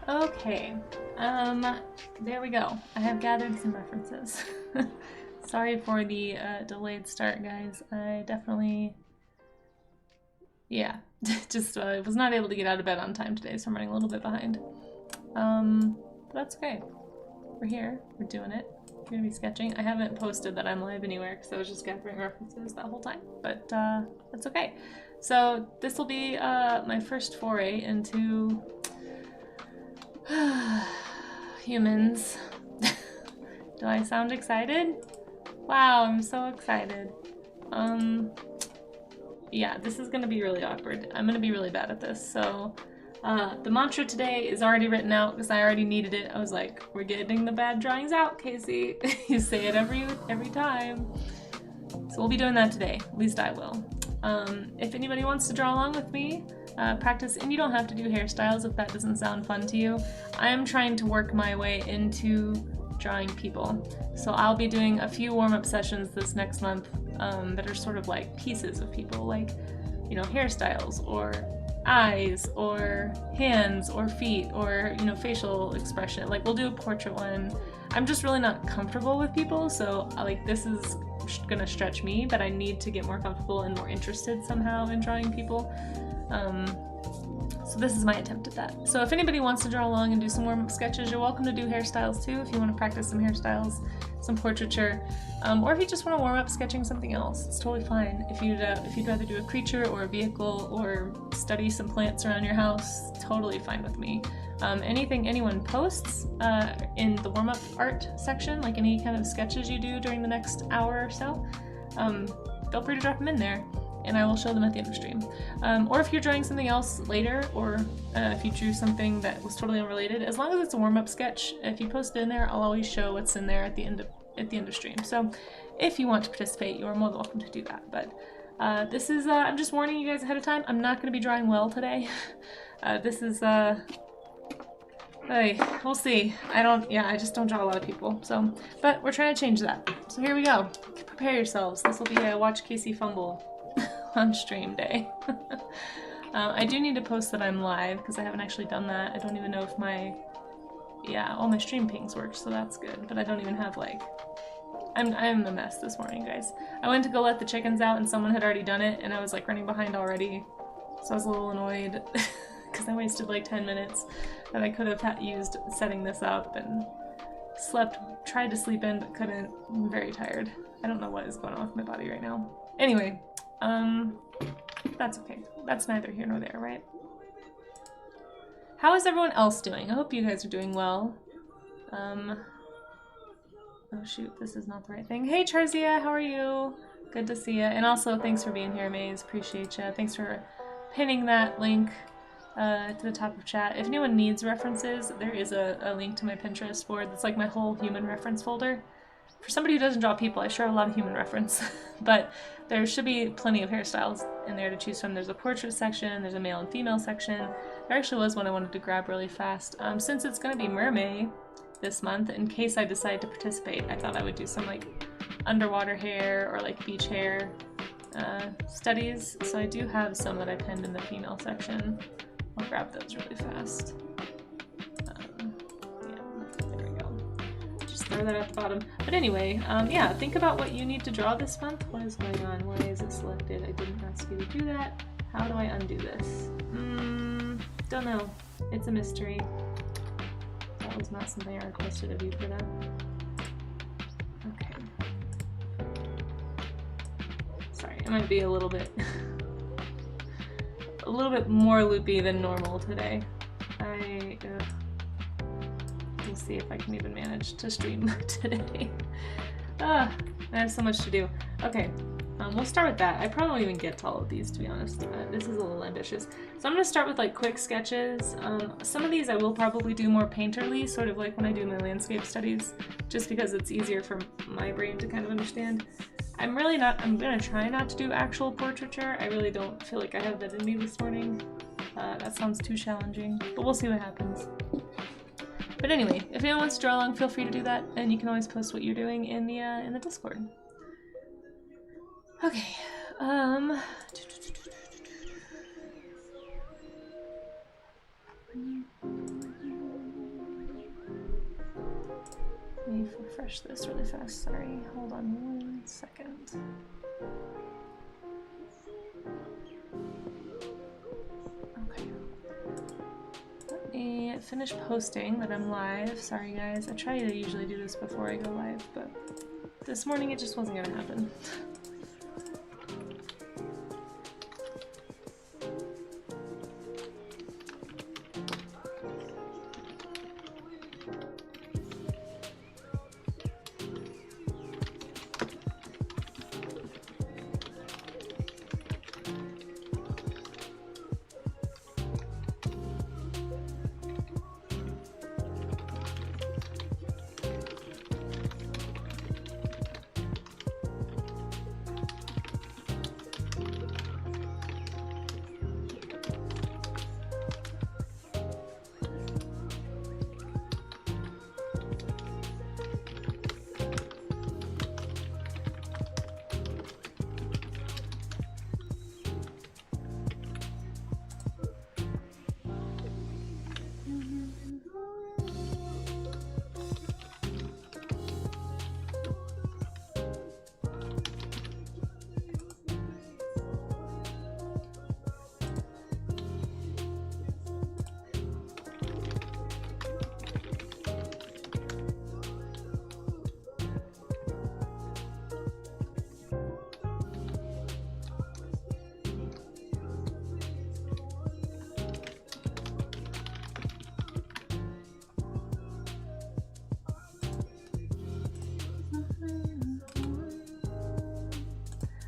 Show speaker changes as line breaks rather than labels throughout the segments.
Okay, there we go. I have gathered some references. Sorry for the delayed start, guys. I definitely, yeah, just was not able to get out of bed on time today, so I'm running a little bit behind. But that's okay. We're here. We're doing it. We're gonna be sketching. I haven't posted that I'm live anywhere because I was just gathering references that whole time, but that's okay. So this will be my first foray into humans. Do I sound excited? Wow, I'm so excited. Yeah, this is gonna be really awkward. I'm gonna be really bad at this, so the mantra today is already written out because I already needed it. I was like, we're getting the bad drawings out, Casey. You say it every time. So we'll be doing that today. At least I will. If anybody wants to draw along with me, practice, and you don't have to do hairstyles if that doesn't sound fun to you. I am trying to work my way into drawing people. So I'll be doing a few warm-up sessions this next month that are sort of like pieces of people, like, you know, hairstyles or eyes or hands or feet or, you know, facial expression. Like, we'll do a portrait one. I'm just really not comfortable with people, so like this is gonna stretch me, but I need to get more comfortable and more interested somehow in drawing people. So this is my attempt at that. So if anybody wants to draw along and do some warm-up sketches, you're welcome to do hairstyles too if you want to practice some hairstyles, some portraiture, or if you just want to warm up sketching something else, it's totally fine. If you'd rather do a creature or a vehicle or study some plants around your house, totally fine with me. Anything anyone posts in the warm-up art section, like any kind of sketches you do during the next hour or so, feel free to drop them in there, and I will show them at the end of stream. Or if you're drawing something else later, or if you drew something that was totally unrelated, as long as it's a warm-up sketch, if you post it in there, I'll always show what's in there at the end of stream. So if you want to participate, you are more than welcome to do that. But this is, I'm just warning you guys ahead of time, I'm not going to be drawing well today. This is, hey, we'll see. I just don't draw a lot of people, so, but we're trying to change that. So here we go. Prepare yourselves. This will be a Watch Casey Fumble on stream day. I do need to post that I'm live because I haven't actually done that. I don't even know if all my stream pings work, so that's good. But I don't even have I'm a mess this morning, guys. I went to go let the chickens out and someone had already done it, and I was like running behind already, so I was a little annoyed because I wasted like 10 minutes that I could have used setting this up, and tried to sleep in but couldn't. I'm very tired. I don't know what is going on with my body right now. Anyway, that's okay. That's neither here nor there, right? How is everyone else doing? I hope you guys are doing well. Oh shoot, this is not the right thing. Hey Charzia, how are you? Good to see you. And also, thanks for being here, Maze. Appreciate you. Thanks for pinning that link to the top of chat. If anyone needs references, there is a link to my Pinterest board that's like my whole human reference folder. For somebody who doesn't draw people, I share a lot of human reference, but there should be plenty of hairstyles in there to choose from. There's a portrait section, there's a male and female section. There actually was one I wanted to grab really fast. Since it's going to be Mermaid this month, in case I decide to participate, I thought I would do some like underwater hair or like beach hair studies. So I do have some that I pinned in the female section. I'll grab those really fast. Throw that at the bottom. But anyway, yeah, think about what you need to draw this month. What is going on? Why is it selected? I didn't ask you to do that. How do I undo this? Don't know. It's a mystery. That was not something I requested of you for that. Okay. Sorry, I might be a little bit more loopy than normal today. We'll see if I can even manage to stream today. I have so much to do. Okay, we'll start with that. I probably won't even get to all of these, to be honest. This is a little ambitious. So I'm going to start with like quick sketches. Some of these I will probably do more painterly, sort of like when I do my landscape studies, just because it's easier for my brain to kind of understand. I'm going to try not to do actual portraiture. I really don't feel like I have that in me this morning. That sounds too challenging, but we'll see what happens. But anyway, if anyone wants to draw along, feel free to do that, and you can always post what you're doing in the Discord. Okay, refresh this really fast. Sorry, hold on 1 second. Okay. Let me finish posting that I'm live. Sorry guys, I try to usually do this before I go live, but this morning it just wasn't gonna happen.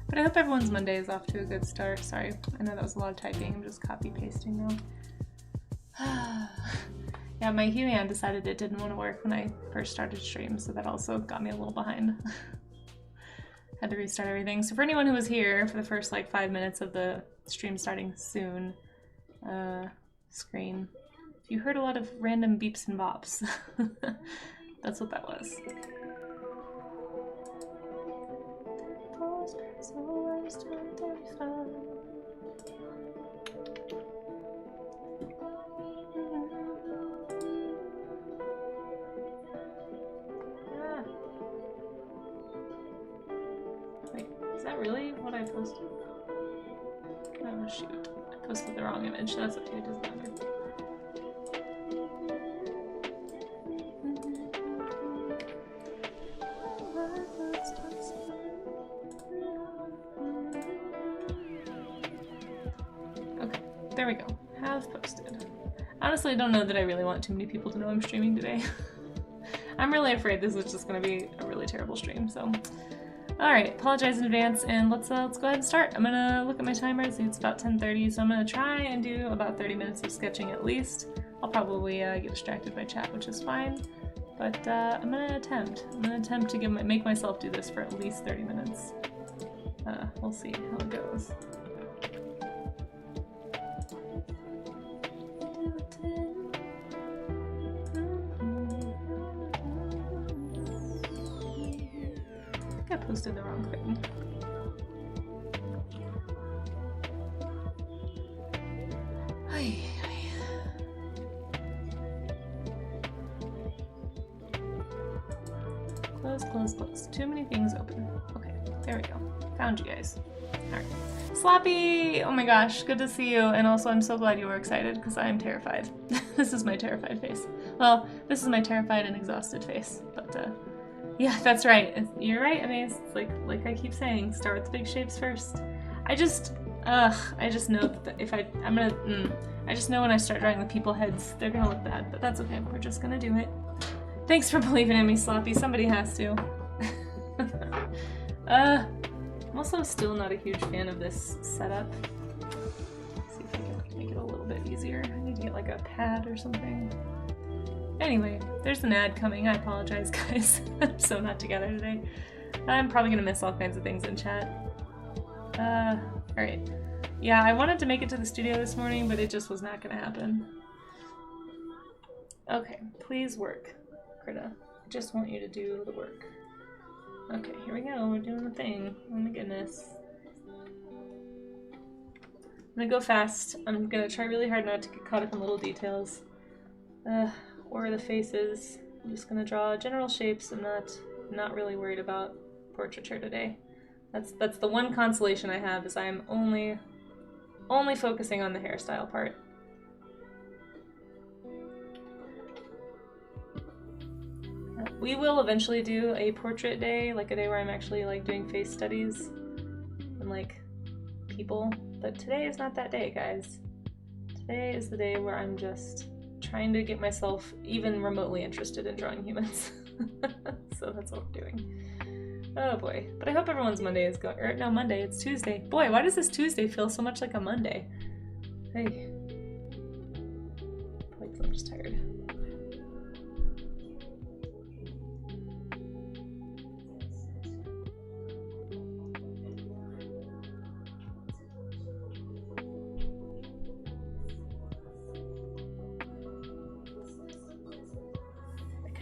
But I hope everyone's Monday is off to a good start. Sorry, I know that was a lot of typing. I'm just copy pasting now. Yeah, my Huion decided it didn't want to work when I first started stream, so that also got me a little behind. Had to restart everything. So for anyone who was here for the first like 5 minutes of the stream starting soon screen, if you heard a lot of random beeps and bops, that's what that was. Wait, is that really what I posted? Oh shoot, I posted the wrong image. That's okay, it doesn't matter. Okay, there we go. Have posted. Honestly, I don't know that I really want too many people to know I'm streaming today. I'm really afraid this is just going to be a really terrible stream, so... Alright, apologize in advance, and let's go ahead and start. I'm gonna look at my timer, see it's about 10:30, so I'm gonna try and do about 30 minutes of sketching at least. I'll probably get distracted by chat, which is fine, but I'm gonna attempt. I'm gonna attempt to make myself do this for at least 30 minutes. We'll see how it goes. I posted the wrong thing. Ay, ay. Close, close, close. Too many things open. Okay, there we go. Found you guys. Alright. Sloppy! Oh my gosh, good to see you. And also, I'm so glad you were excited because I am terrified. This is my terrified face. Well, this is my terrified and exhausted face, but yeah, that's right. You're right, Amaze. It's like I keep saying, start with the big shapes first. I just know that if I just know when I start drawing the people heads, they're gonna look bad, but that's okay. We're just gonna do it. Thanks for believing in me, Sloppy. Somebody has to. I'm also still not a huge fan of this setup. Let's see if I can make it a little bit easier. I need to get like a pad or something. Anyway, there's an ad coming. I apologize, guys. I'm so not together today. I'm probably gonna miss all kinds of things in chat. Alright. Yeah, I wanted to make it to the studio this morning, but it just was not gonna happen. Okay, please work, Krita. I just want you to do the work. Okay, here we go. We're doing the thing. Oh my goodness. I'm gonna go fast. I'm gonna try really hard not to get caught up in little details. Or the faces. I'm just gonna draw general shapes. I'm not really worried about portraiture today. That's the one consolation I have, is I'm only focusing on the hairstyle part. We will eventually do a portrait day, like a day where I'm actually like doing face studies and like people, but today is not that day, guys. Today is the day where I'm just trying to get myself even remotely interested in drawing humans. So that's what we're doing. Oh boy. But I hope everyone's Monday is going, or no, Monday, it's Tuesday. Boy, why does this Tuesday feel so much like a Monday? Hey. Probably because I'm just tired.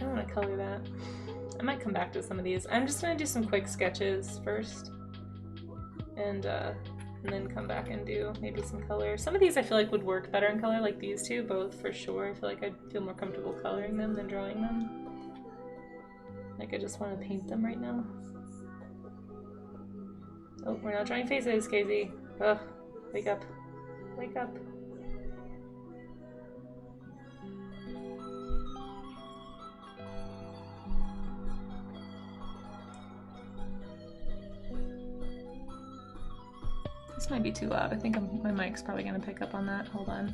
I want to color that. I might come back to some of these. I'm just going to do some quick sketches first, and then come back and do maybe some color. Some of these I feel like would work better in color, like these two, both for sure. I feel like I'd feel more comfortable coloring them than drawing them. Like I just want to paint them right now. Oh, we're not drawing faces, Casey. Ugh, wake up. Wake up. This might be too loud. I think my mic's probably gonna pick up on that. Hold on.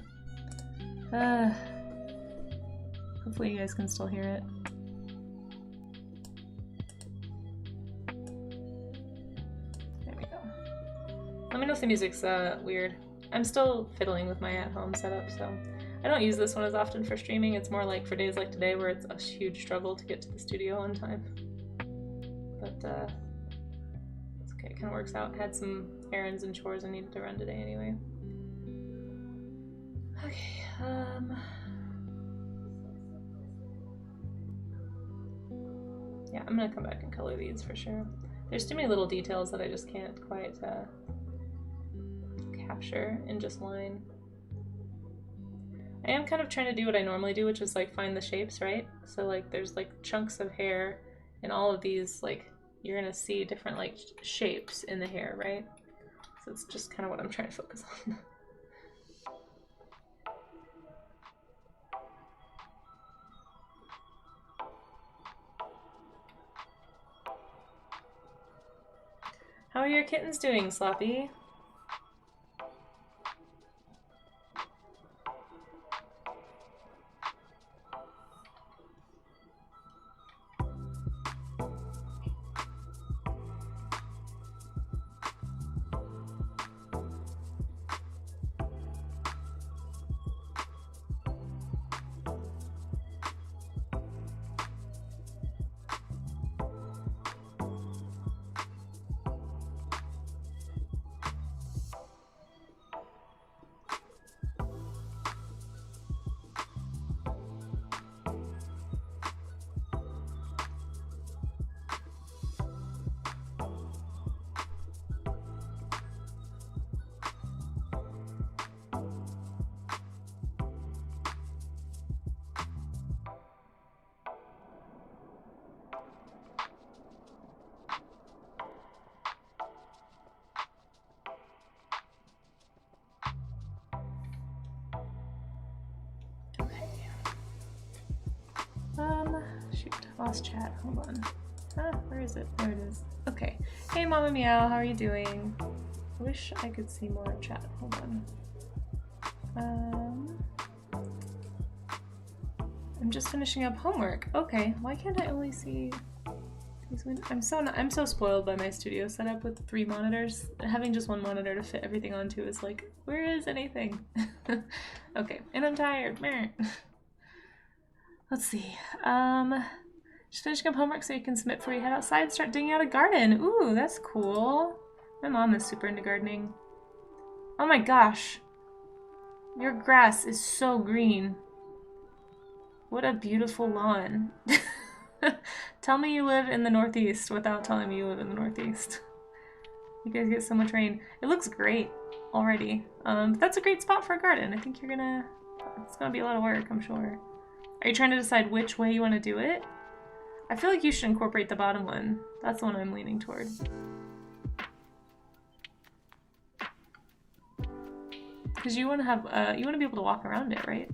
Hopefully you guys can still hear it. There we go. Let me know if the music's weird. I'm still fiddling with my at-home setup, so I don't use this one as often for streaming. It's more like for days like today where it's a huge struggle to get to the studio on time. But it's okay, it kind of works out. Had some errands and chores I needed to run today anyway. Okay, yeah, I'm gonna come back and color these for sure. There's too many little details that I just can't quite capture in just line. I am kind of trying to do what I normally do, which is like find the shapes, right? So like there's like chunks of hair in all of these, like you're gonna see different like shapes in the hair, right? So it's just kind of what I'm trying to focus on. How are your kittens doing, Sloppy? Shoot, lost chat. Hold on. Where is it? There it is. Okay. Hey, Mama Meow, how are you doing? I wish I could see more chat. Hold on. I'm just finishing up homework. Okay. Why can't I only see these windows? I'm so spoiled by my studio setup with 3 monitors. Having just one monitor to fit everything onto is like, where is anything? Okay. And I'm tired. Let's see. Just finishing up homework so you can submit before you head outside and start digging out a garden. Ooh, that's cool. My mom is super into gardening. Oh my gosh. Your grass is so green. What a beautiful lawn. Tell me you live in the Northeast without telling me you live in the Northeast. You guys get so much rain. It looks great already. But that's a great spot for a garden. I think it's gonna be a lot of work, I'm sure. Are you trying to decide which way you want to do it? I feel like you should incorporate the bottom one. That's the one I'm leaning toward. Because you want to have, you want to be able to walk around it, right?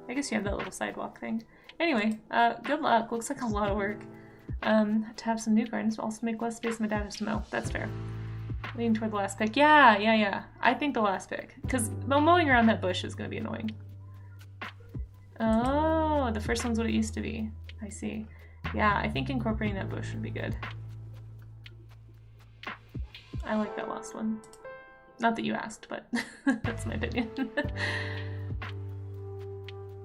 I guess you have that little sidewalk thing. Anyway, good luck. Looks like a lot of work. To have some new gardens, but also make less space my dad has to mow. That's fair. Leaning toward the last pick. Yeah. I think the last pick. Because mowing around that bush is going to be annoying. Oh, the first one's what it used to be. I see. Yeah, I think incorporating that bush would be good. I like that last one. Not that you asked, but that's my opinion.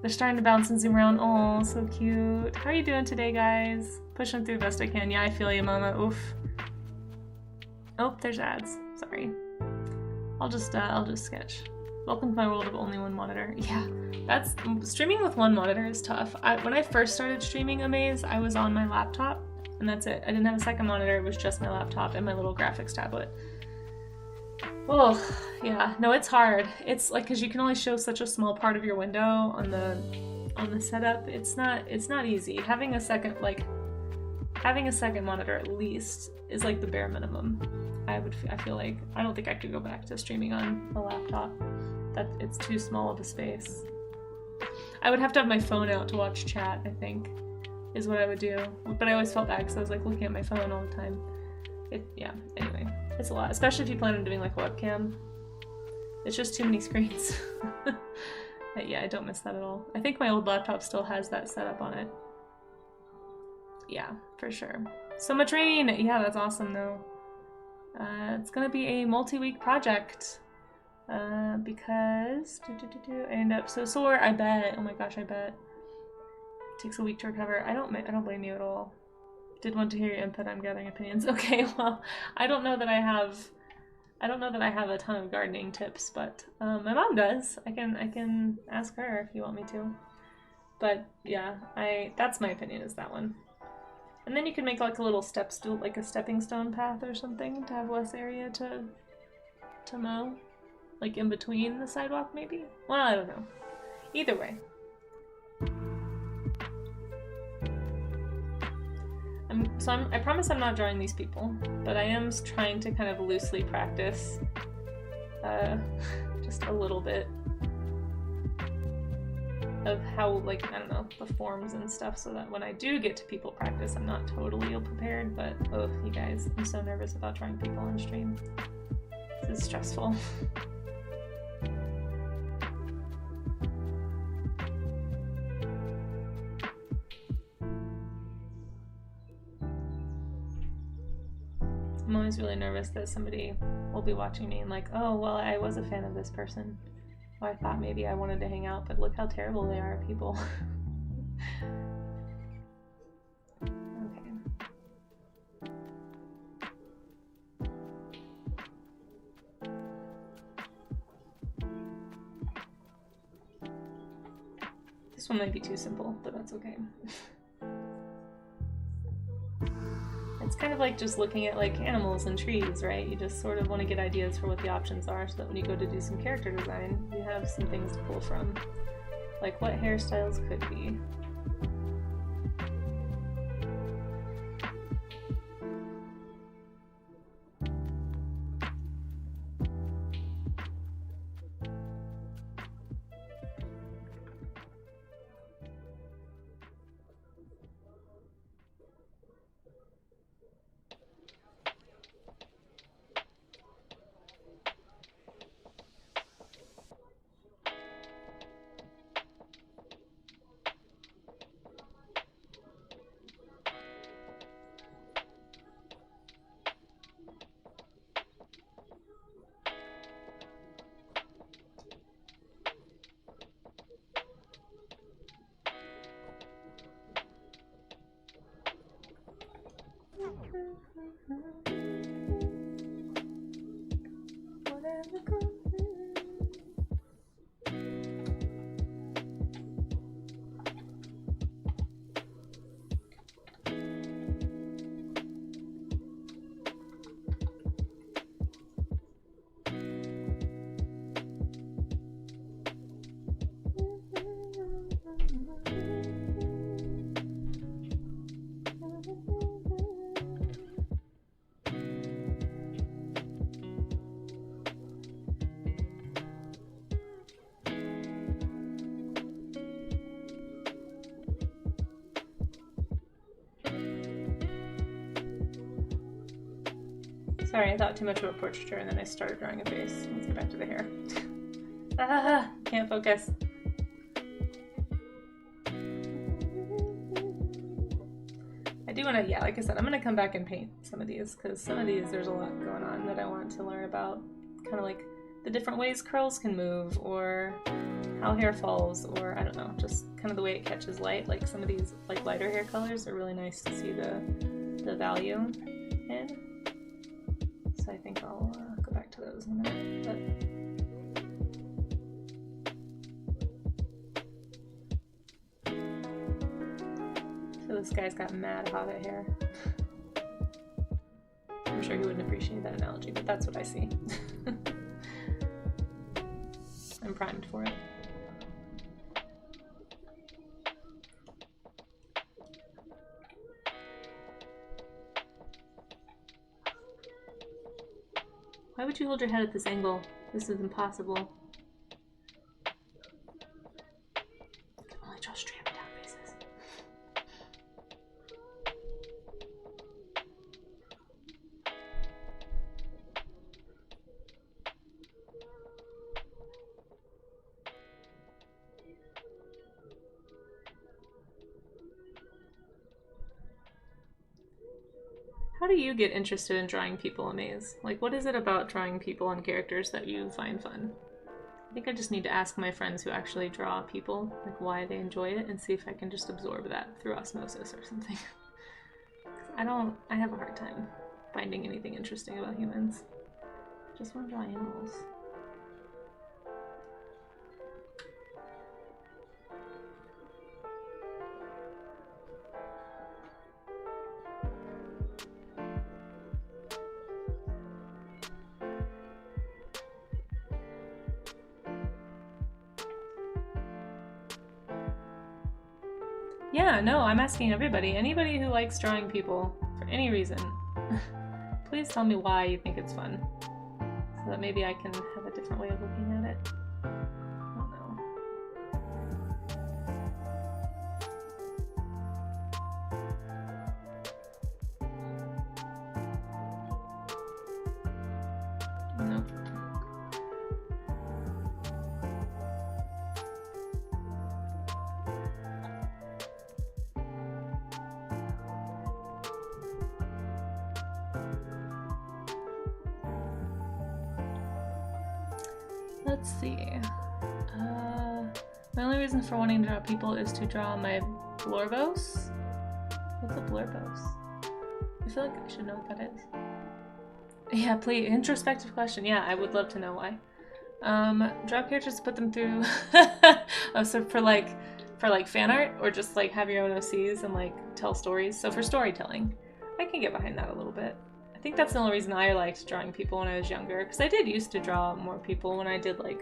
They're starting to bounce and zoom around. Oh, so cute. How are you doing today, guys? Pushing through the best I can. Yeah, I feel you, mama. Oof. Oh, there's ads. Sorry. I'll just sketch. Welcome to my world of only one monitor. Yeah, that's streaming with one monitor is tough. When I first started streaming Amaze, I was on my laptop, and that's it. I didn't have a second monitor. It was just my laptop and my little graphics tablet. Oh, yeah. No, it's hard. It's like because you can only show such a small part of your window on the setup. It's not easy. Having a second monitor at least is like the bare minimum. I feel like I don't think I could go back to streaming on a laptop. That it's too small of a space. I would have to have my phone out to watch chat, I think, is what I would do. But I always felt bad because I was like looking at my phone all the time. Yeah, anyway, it's a lot, especially if you plan on doing like a webcam. It's just too many screens. But yeah, I don't miss that at all. I think my old laptop still has that setup on it. Yeah, for sure. So much rain! Yeah, that's awesome though. It's gonna be a multi-week project. Because I end up so sore, I bet. Oh my gosh, I bet. It takes a week to recover. I don't blame you at all. Did want to hear your input. I'm gathering opinions. Okay, well, I don't know that I have a ton of gardening tips, but my mom does. I can ask her if you want me to. But yeah, that's my opinion is that one. And then you can make like a little like a stepping stone path or something to have less area to mow. Like in between the sidewalk, maybe? Well, I don't know. Either way. I promise I'm not drawing these people, but I am trying to kind of loosely practice just a little bit of how, like, I don't know, the forms and stuff, so that when I do get to people practice, I'm not totally ill-prepared, but oh, you guys, I'm so nervous about drawing people on stream. This is stressful. I'm always really nervous that somebody will be watching me and like, oh, well, I was a fan of this person. Oh, I thought maybe I wanted to hang out, but look how terrible they are, people. Okay. This one might be too simple, but that's okay. It's kind of like just looking at like animals and trees, right? You just sort of want to get ideas for what the options are so that when you go to do some character design, you have some things to pull from. Like what hairstyles could be. Sorry, I thought too much of a portraiture and then I started drawing a face. Let's get back to the hair. Ah, can't focus. I do want to, yeah, like I said, I'm going to come back and paint some of these because some of these there's a lot going on that I want to learn about. Kind of like the different ways curls can move or how hair falls or I don't know, just kind of the way it catches light. Like some of these like lighter hair colors are really nice to see the value in. So I think I'll go back to those in a minute. But so this guy's got mad hobbit hair. I'm sure he wouldn't appreciate that analogy, but that's what I see. I'm primed for it. Why would you hold your head at this angle? This is impossible. I can only draw straight up and down faces. How do you get interested in drawing people, Amaze? Like, what is it about drawing people and characters that you find fun? I think I just need to ask my friends who actually draw people, like, why they enjoy it, and see if I can just absorb that through osmosis or something. I have a hard time finding anything interesting about humans. I just want to draw animals. Yeah, no, I'm asking everybody. Anybody who likes drawing people for any reason, please tell me why you think it's fun, so that maybe I can have a different way of looking at it. I don't know. Nope. Let's see. My only reason for wanting to draw people is to draw my blorbos. What's a blorbos? I feel like I should know what that is. Yeah, please, introspective question. Yeah, I would love to know why. Draw characters, put them through. Oh, so for like fan art, or just like have your own OCs and like tell stories. So for storytelling, I can get behind that a little bit. I think that's the only reason I liked drawing people when I was younger, because I did used to draw more people when I did like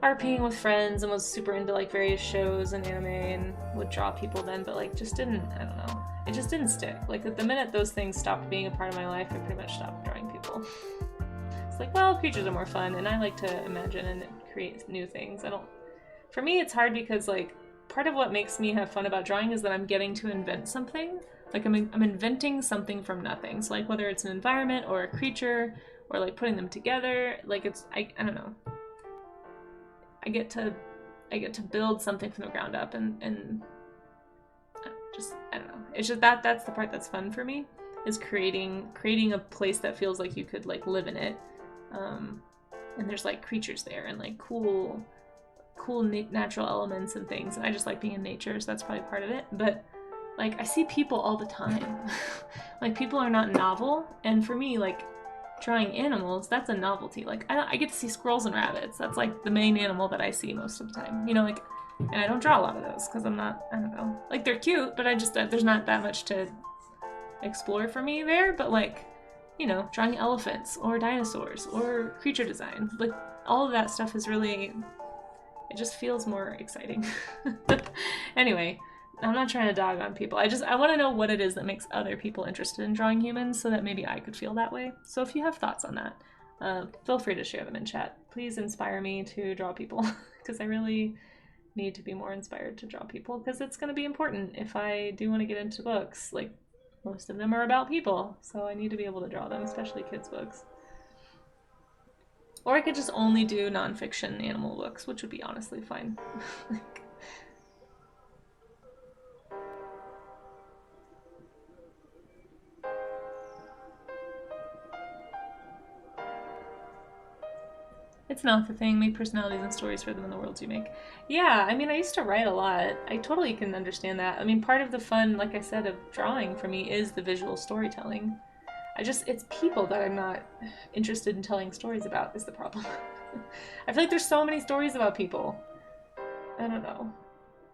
RPing with friends and was super into like various shows and anime and would draw people then, but like just didn't, I don't know, it just didn't stick. Like at the minute those things stopped being a part of my life, I pretty much stopped drawing people. It's like, well, creatures are more fun and I like to imagine and create new things. For me it's hard because like part of what makes me have fun about drawing is that I'm getting to invent something. Like I'm inventing something from nothing. So like whether it's an environment or a creature or like putting them together, like it's, I don't know. I get to build something from the ground up and just, I don't know. It's just that's the part that's fun for me, is creating a place that feels like you could like live in it. And there's like creatures there and like cool natural elements and things. And I just like being in nature, so that's probably part of it. But like, I see people all the time. Like, people are not novel, and for me, like, drawing animals, that's a novelty. Like, I get to see squirrels and rabbits. That's, like, the main animal that I see most of the time. You know, like, and I don't draw a lot of those, because I'm not, I don't know. Like, they're cute, but I just, there's not that much to explore for me there, but, like, you know, drawing elephants, or dinosaurs, or creature design. Like, all of that stuff is really, it just feels more exciting. Anyway. I'm not trying to dog on people. I want to know what it is that makes other people interested in drawing humans so that maybe I could feel that way. So if you have thoughts on that, feel free to share them in chat. Please inspire me to draw people, because I really need to be more inspired to draw people, because it's going to be important if I do want to get into books. Like, most of them are about people, so I need to be able to draw them, especially kids' books. Or I could just only do nonfiction animal books, which would be honestly fine. Like, it's not the thing. Make personalities and stories for them in the worlds you make. Yeah, I mean, I used to write a lot. I totally can understand that. I mean, part of the fun, like I said, of drawing for me is the visual storytelling. It's people that I'm not interested in telling stories about is the problem. I feel like there's so many stories about people. I don't know.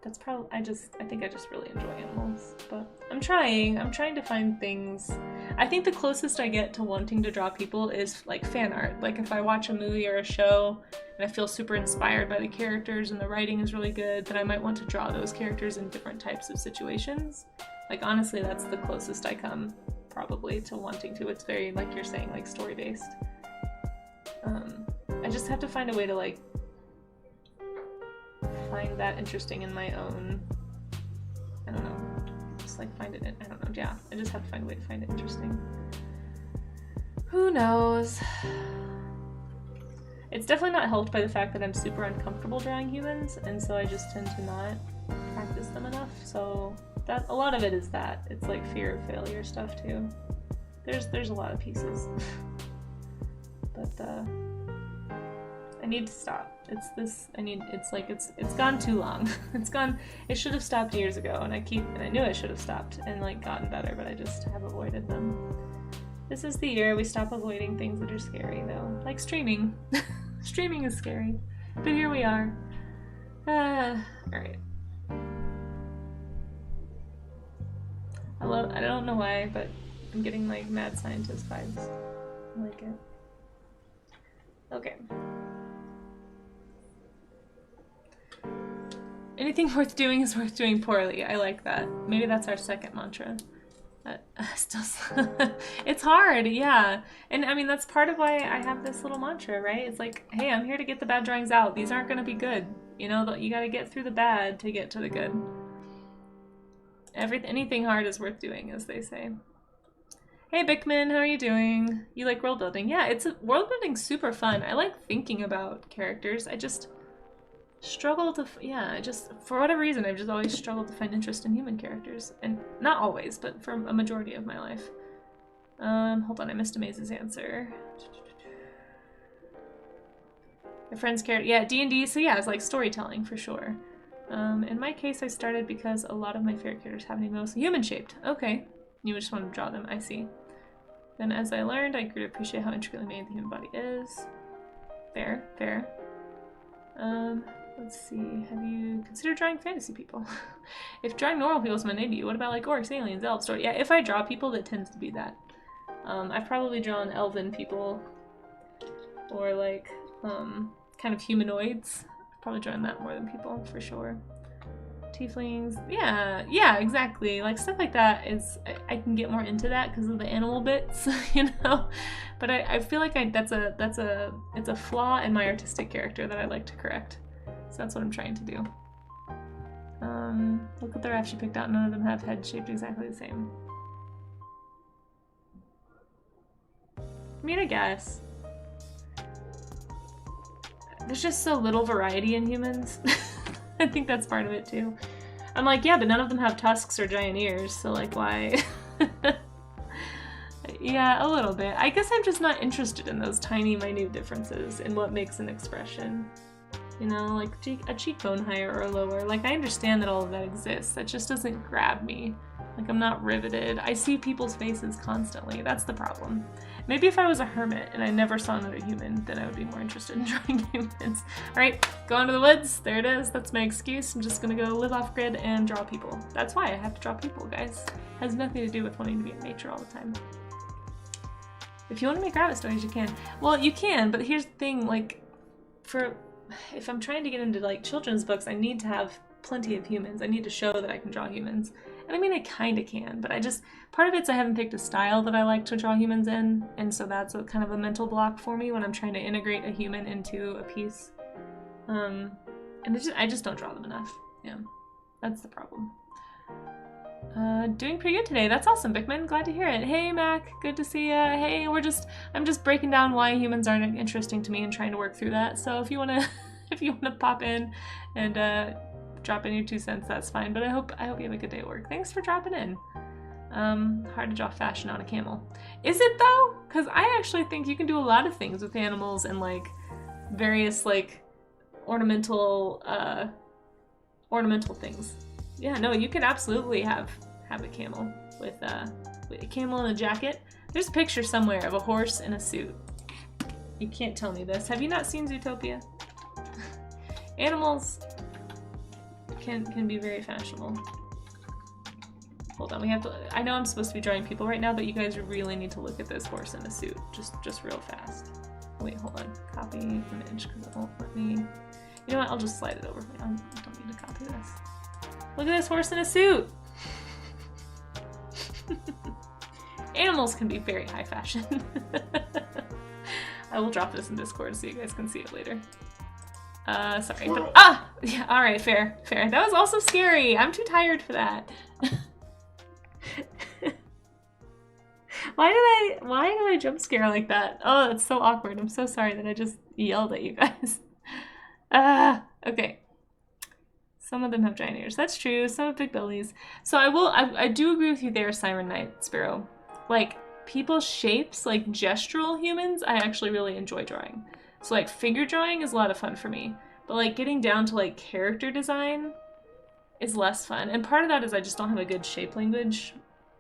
That's probably, I think I just really enjoy animals. But I'm trying to find things. I think the closest I get to wanting to draw people is like fan art. Like if I watch a movie or a show and I feel super inspired by the characters and the writing is really good, then I might want to draw those characters in different types of situations. Like honestly, that's the closest I come probably to wanting to. It's very, like you're saying, like story-based. I just have to find a way to like find that interesting in my own, I don't know, just like find it in, I don't know, yeah, I just have to find a way to find it interesting. Who knows? It's definitely not helped by the fact that I'm super uncomfortable drawing humans, and so I just tend to not practice them enough, so that, a lot of it is that. It's like fear of failure stuff too. There's a lot of pieces. But I need to stop. It's gone too long. It should have stopped years ago, and I knew I should have stopped and like gotten better, but I just have avoided them. This is the year we stop avoiding things that are scary though. Like streaming. Streaming is scary. But here we are. Alright. I don't know why, but I'm getting like mad scientist vibes. I like it. Okay. Anything worth doing is worth doing poorly. I like that. Maybe that's our second mantra. It's hard, yeah. And I mean, that's part of why I have this little mantra, right? It's like, hey, I'm here to get the bad drawings out. These aren't going to be good. You know, you got to get through the bad to get to the good. Anything hard is worth doing, as they say. Hey, Bickman, how are you doing? You like world building? Yeah, world building's super fun. I like thinking about characters. I just struggle to, for whatever reason, I've just always struggled to find interest in human characters. And not always, but for a majority of my life. Hold on, I missed Amaze's answer. My friend's character, yeah, D&D, so yeah, it's like storytelling for sure. In my case, I started because a lot of my favorite characters happen to be mostly human-shaped. Okay, you just want to draw them, I see. Then as I learned, I grew to appreciate how intricately made the human body is. Fair, fair. Let's see, have you considered drawing fantasy people? If drawing normal people is my debut, what about like orcs, aliens, elves? Yeah, if I draw people, that tends to be that. I've probably drawn elven people, or like, kind of humanoids. I've probably drawn that more than people, for sure. Tieflings, yeah, exactly. Like stuff like that is, I can get more into that because of the animal bits, you know? But I feel like it's a flaw in my artistic character that I like to correct. So that's what I'm trying to do. Look at the rafts you picked out. None of them have heads shaped exactly the same. I mean, I guess. There's just so little variety in humans. I think that's part of it too. I'm like, yeah, but none of them have tusks or giant ears, so like, why? Yeah, a little bit. I guess I'm just not interested in those tiny, minute differences in what makes an expression. You know, like a cheekbone higher or lower. Like, I understand that all of that exists. That just doesn't grab me. Like, I'm not riveted. I see people's faces constantly. That's the problem. Maybe if I was a hermit and I never saw another human, then I would be more interested in drawing humans. Alright, going to the woods. There it is. That's my excuse. I'm just gonna go live off grid and draw people. That's why I have to draw people, guys. Has nothing to do with wanting to be in nature all the time. If you want to make rabbit stories, you can. Well, you can, but here's the thing, like, if I'm trying to get into like children's books, I need to have plenty of humans. I need to show that I can draw humans. And I mean, I kind of can, but part of it's I haven't picked a style that I like to draw humans in, and so that's a kind of a mental block for me when I'm trying to integrate a human into a piece. And I just don't draw them enough. Yeah, that's the problem. Doing pretty good today. That's awesome, Bickman. Glad to hear it. Hey, Mac. Good to see ya. Hey, I'm just breaking down why humans aren't interesting to me and trying to work through that. So if you wanna, if you wanna pop in and drop in your 2 cents, that's fine. But I hope you have a good day at work. Thanks for dropping in. Hard to draw fashion on a camel. Is it though? Because I actually think you can do a lot of things with animals and like various like ornamental things. Yeah, no, you could absolutely have a camel with a camel in a jacket. There's a picture somewhere of a horse in a suit. You can't tell me this. Have you not seen Zootopia? Animals can be very fashionable. Hold on, we have to. I know I'm supposed to be drawing people right now, but you guys really need to look at this horse in a suit, just real fast. Wait, hold on. Copy image because it won't let me. You know what? I'll just slide it over. I don't need to copy this. Look at this horse in a suit! Animals can be very high fashion. I will drop this in Discord so you guys can see it later. Sorry, but yeah, alright, fair. That was also scary. I'm too tired for that. Why did I jump scare like that? Oh, that's so awkward. I'm so sorry that I just yelled at you guys. Okay. Some of them have giant ears. That's true. Some have big bellies. So I do agree with you there, Siren Knight, Sparrow. Like, people's shapes, like gestural humans, I actually really enjoy drawing. So like figure drawing is a lot of fun for me. But like getting down to like character design is less fun. And part of that is I just don't have a good shape language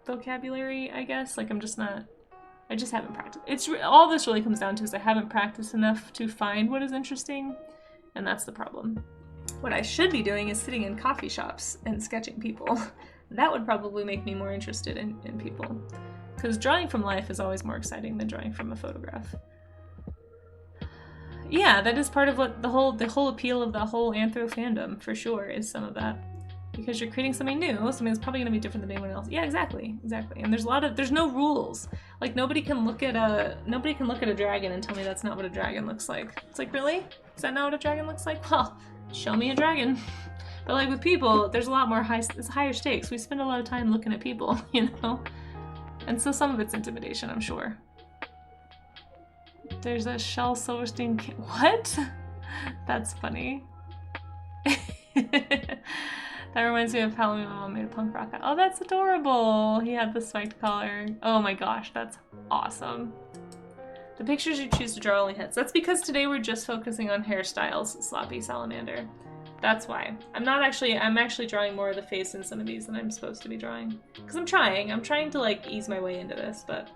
vocabulary, I guess. Like I just haven't practiced. All this really comes down to is I haven't practiced enough to find what is interesting. And that's the problem. What I should be doing is sitting in coffee shops and sketching people. That would probably make me more interested in people. Because drawing from life is always more exciting than drawing from a photograph. Yeah, that is part of what the whole appeal of the whole anthro fandom, for sure, is some of that. Because you're creating something new, something that's probably going to be different than anyone else. Yeah, exactly. And there's no rules. Like nobody can look at a dragon and tell me that's not what a dragon looks like. It's like, really? Is that not what a dragon looks like? Well, show me a dragon. But like with people, there's a lot more it's higher stakes. We spend a lot of time looking at people, you know? And so some of it's intimidation, I'm sure. There's a Shel Silverstein what? That's funny. That reminds me of Halloween. My mom made a punk rock. Oh, that's adorable. He had the spiked collar. Oh my gosh, that's awesome. The pictures you choose to draw only hits. That's because today we're just focusing on hairstyles, Sloppy Salamander. That's why. I'm actually drawing more of the face in some of these than I'm supposed to be drawing. Because I'm trying to like ease my way into this, but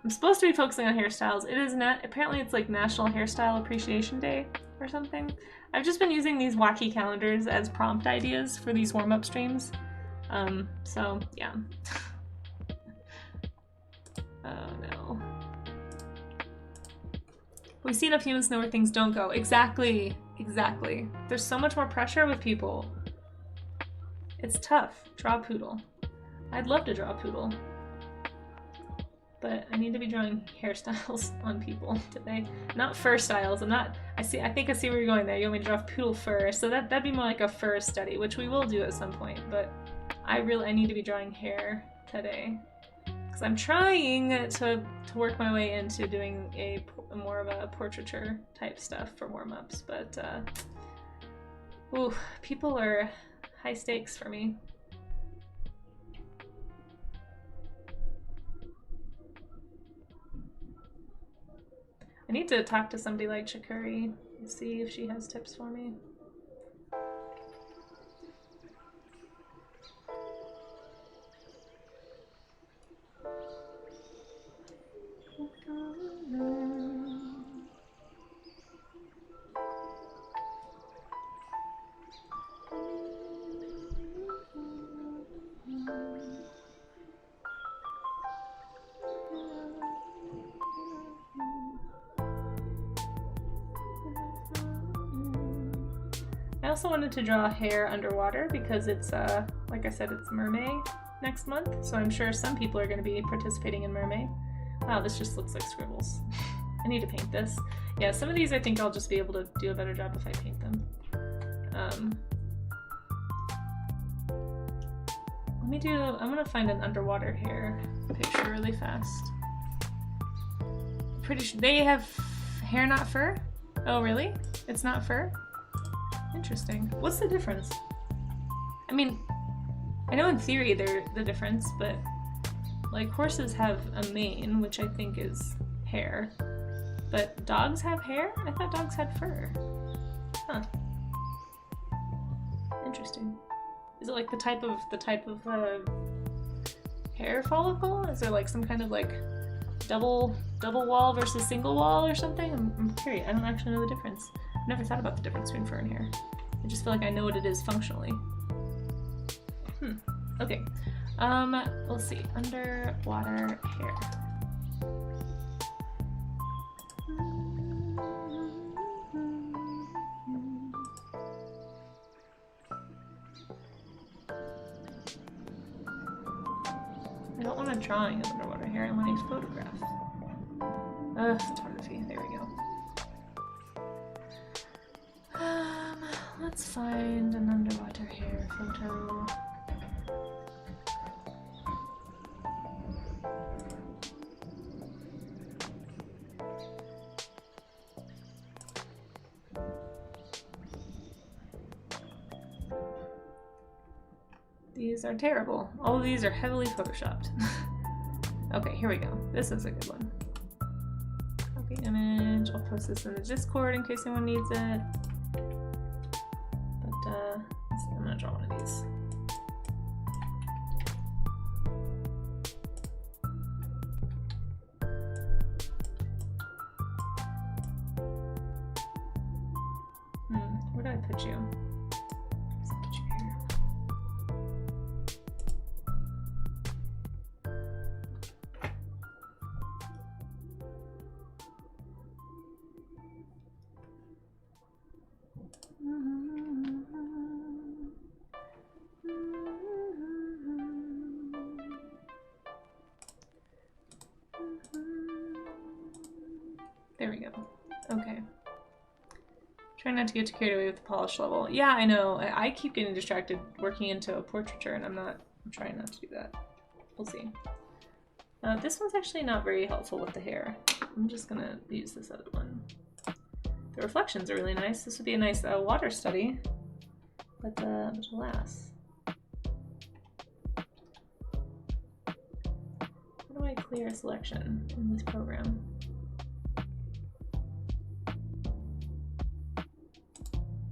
I'm supposed to be focusing on hairstyles. It is not, apparently it's like National Hairstyle Appreciation Day or something. I've just been using these wacky calendars as prompt ideas for these warm-up streams. So yeah. Oh no. We see enough humans know where things don't go. Exactly. There's so much more pressure with people. It's tough. Draw a poodle. I'd love to draw a poodle. But I need to be drawing hairstyles on people today. Not fur styles. I think I see where you're going there. You want me to draw poodle fur. So that'd be more like a fur study, which we will do at some point, but I need to be drawing hair today. Because I'm trying to work my way into doing a more of a portraiture type stuff for warm-ups, but ooh, people are high stakes for me. I need to talk to somebody like Chikuri and see if she has tips for me. I also wanted to draw hair underwater because it's, like I said, it's Mermaid next month, so I'm sure some people are going to be participating in Mermaid. Wow, this just looks like scribbles. I need to paint this. Yeah, some of these I think I'll just be able to do a better job if I paint them. Let I'm gonna find an underwater hair picture really fast. Pretty sure they have hair, not fur. Oh, really? It's not fur? Interesting. What's the difference? I mean, I know in theory they're the difference, but like horses have a mane, which I think is hair, but dogs have hair? I thought dogs had fur. Huh. Interesting. Is it like the type of hair follicle? Is there like some kind of like double wall versus single wall or something? I'm curious. I don't actually know the difference. I've never thought about the difference between fur and hair. I just feel like I know what it is functionally. Okay. Let's see. Underwater hair. I don't want a drawing of underwater hair, I want a photograph. Photography, there we go. Let's find an underwater hair photo. These are terrible. All of these are heavily photoshopped. Okay, here we go. This is a good one. Copy image. I'll post this in the Discord in case anyone needs it. But I'm gonna draw one of these. Where do I put you? Put you here. There we go. Okay. Try not to get too carried away with the polish level. Yeah, I know. I keep getting distracted working into a portraiture, and I'm trying not to do that. We'll see. This one's actually not very helpful with the hair. I'm just gonna use this other one. The reflections are really nice. This would be a nice water study, but alas. How do I clear a selection in this program?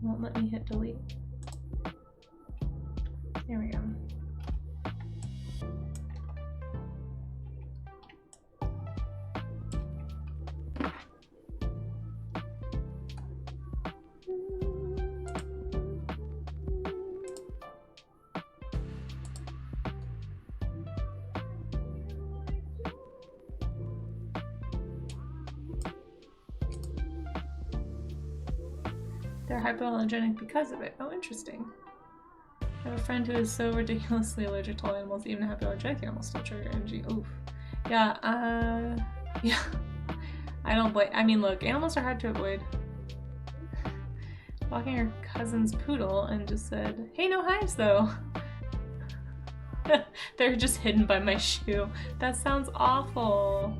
Won't let me hit delete. There we go. They're hypoallergenic because of it. Oh, interesting. I have a friend who is so ridiculously allergic to all animals, even hypoallergenic animals still trigger energy. Oof. Yeah, yeah. I don't blame. I mean, look, animals are hard to avoid. Walking her cousin's poodle and just said, "Hey, no hives though." They're just hidden by my shoe. That sounds awful.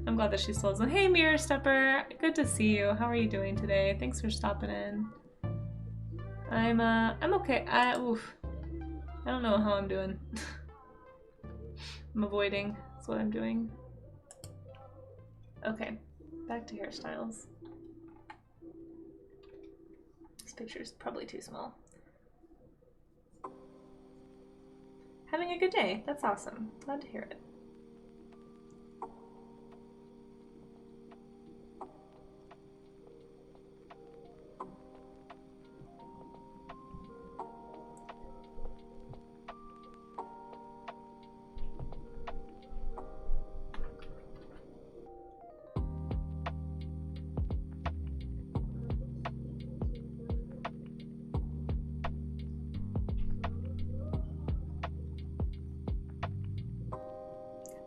I'm glad that she still has one. Hey, Mirror Stepper, good to see you. How are you doing today? Thanks for stopping in. I'm okay. Oof. I don't know how I'm doing. I'm avoiding. That's what I'm doing. Okay, back to hairstyles. This picture's probably too small. Having a good day. That's awesome. Glad to hear it.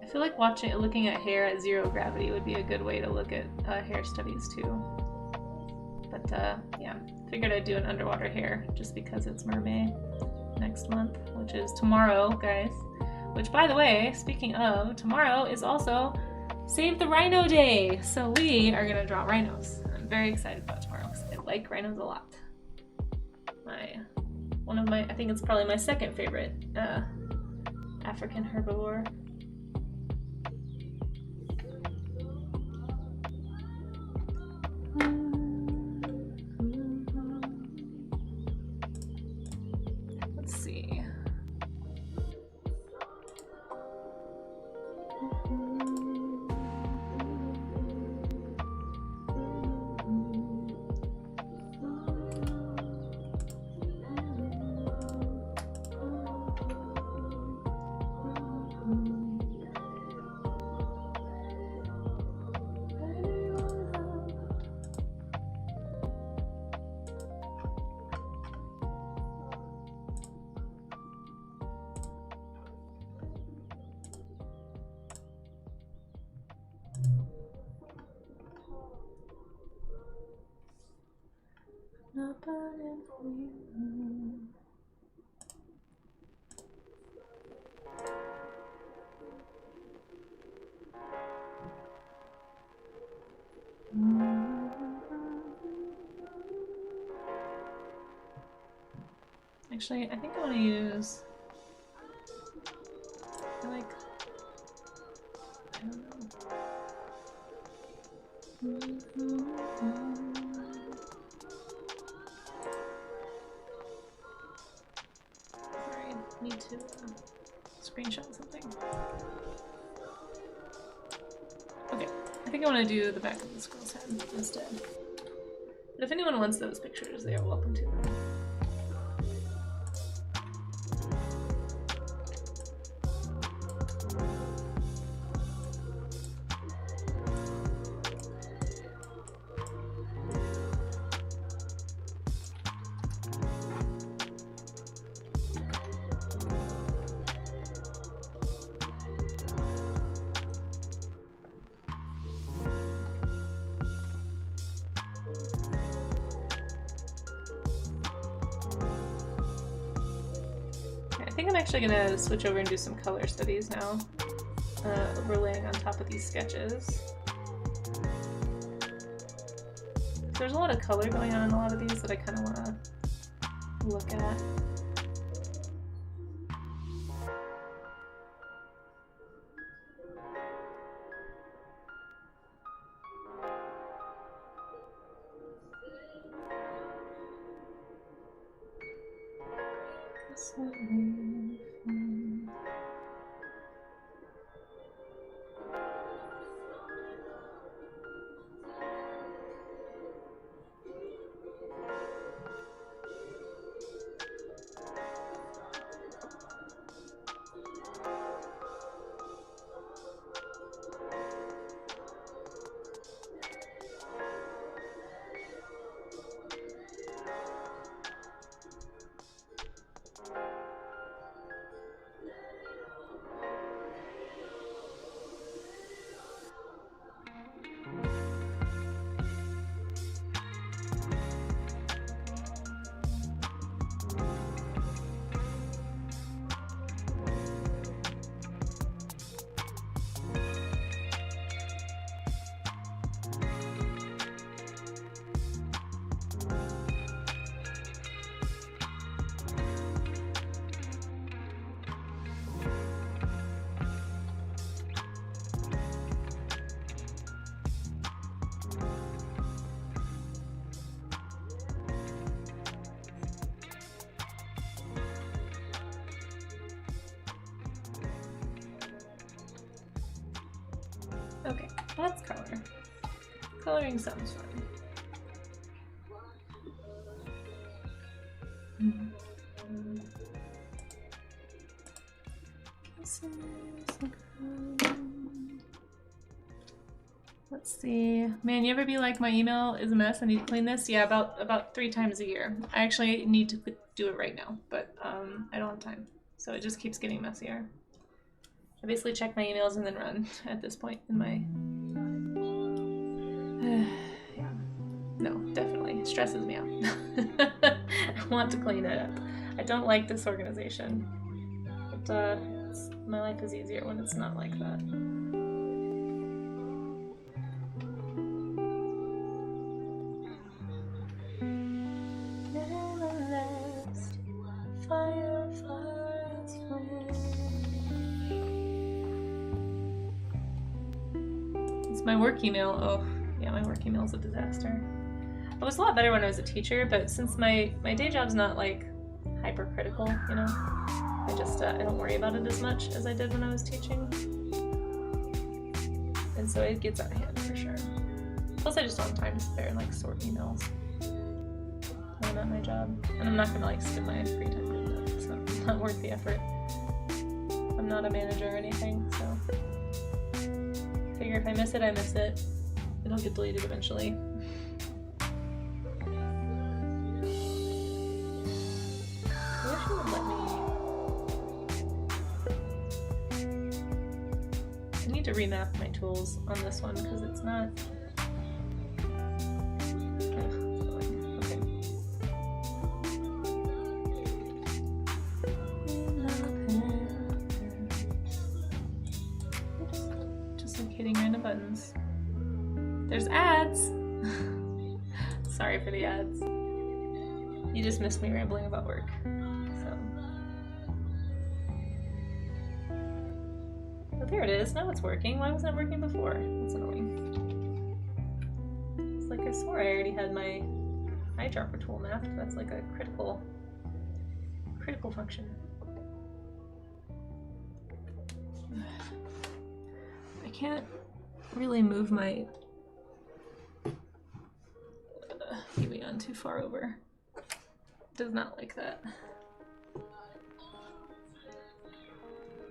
I feel like looking at hair at 0 gravity would be a good way to look at hair studies too. But But yeah, figured I'd do an underwater hair just because it's mermaid next month, which is tomorrow, guys. Which, by the way, speaking of, tomorrow is also Save the Rhino Day. So we are gonna draw rhinos. I'm very excited about tomorrow because I like rhinos a lot. I think it's probably my second favorite African herbivore. Let's see. Actually, I think I want to use, I don't know. Sorry, need to screenshot something. Okay, I think I want to do the back of this girl's head instead. But if anyone wants those pictures, they are welcome to them. I think I'm actually gonna switch over and do some color studies now, overlaying on top of these sketches. There's a lot of color going on in a lot of these that I kind of want to look at. Okay, let's color. Coloring sounds fun. Let's see. Man, you ever be like, my email is a mess, I need to clean this? Yeah, about 3 times a year. I actually need to do it right now, but I don't have time. So it just keeps getting messier. I basically check my emails and then run at this point in my... yeah. No, definitely. It stresses me out. I want to clean it up. I don't like disorganization. But my life is easier when it's not like that. My work email, oh yeah, my work email is a disaster. I was a lot better when I was a teacher, but since my day job's not like hypercritical, you know, I don't worry about it as much as I did when I was teaching. And so it gets out of hand for sure. Plus I just don't have time to spare and like sort emails when I'm at my job. And I'm not gonna like spend my free time doing that. It's not worth the effort. I'm not a manager or anything, so figure if I miss it, I miss it. It'll get deleted eventually. I wish it would let me. I need to remap my tools on this one because it's not. Okay. Just like hitting random buttons. There's ads! Sorry for the ads. You just missed me rambling about work. So. Oh, there it is. Now it's working. Why wasn't it working before? That's annoying. It's like I swore I already had my eyedropper tool mapped. That's like a critical function. I can't really move my TV on too far over. Does not like that.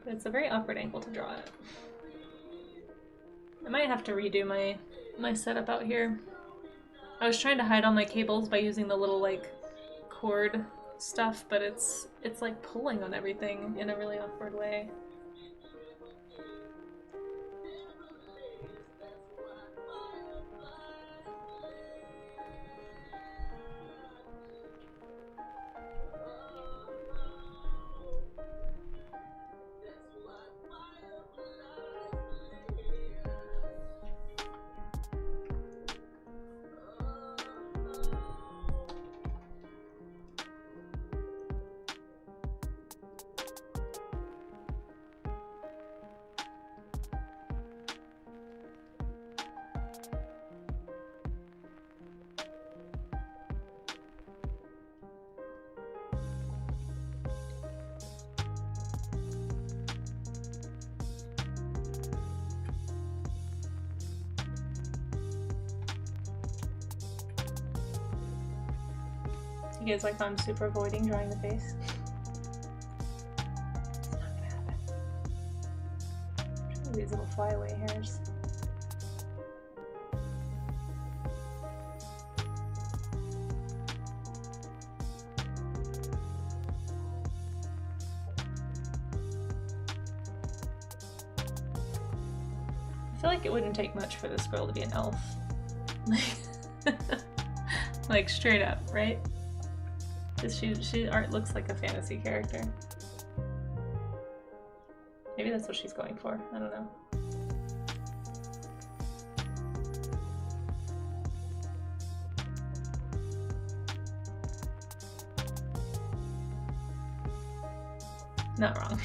But it's a very awkward angle to draw at. I might have to redo my setup out here. I was trying to hide all my cables by using the little like cord stuff, but it's like pulling on everything in a really awkward way. You guys like how I'm super avoiding drawing the face? It's not gonna happen. These little flyaway hairs. I feel like it wouldn't take much for this girl to be an elf. Like straight up, right? She art looks like a fantasy character. Maybe that's what she's going for. I don't know. Not wrong.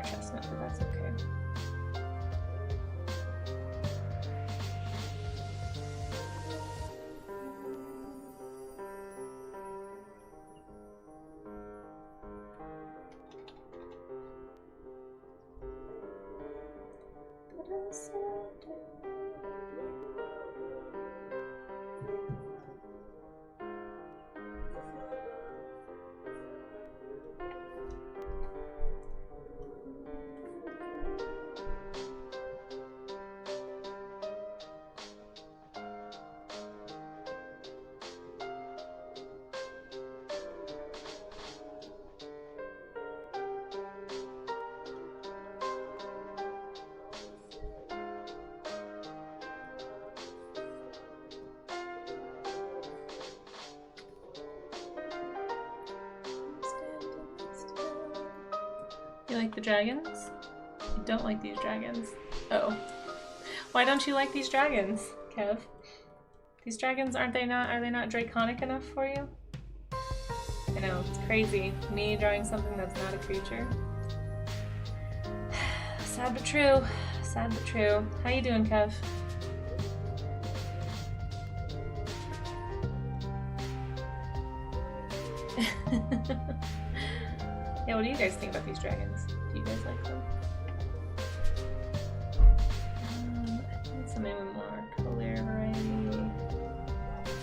more chestnut, but that's okay. You like the dragons? You don't like these dragons. Uh oh. Why don't you like these dragons, Kev? These dragons, are they not draconic enough for you? I know, it's crazy. Me drawing something that's not a creature. Sad but true. Sad but true. How you doing, Kev? Yeah, what do you guys think about these dragons? Do you guys like them? I think something with more color variety.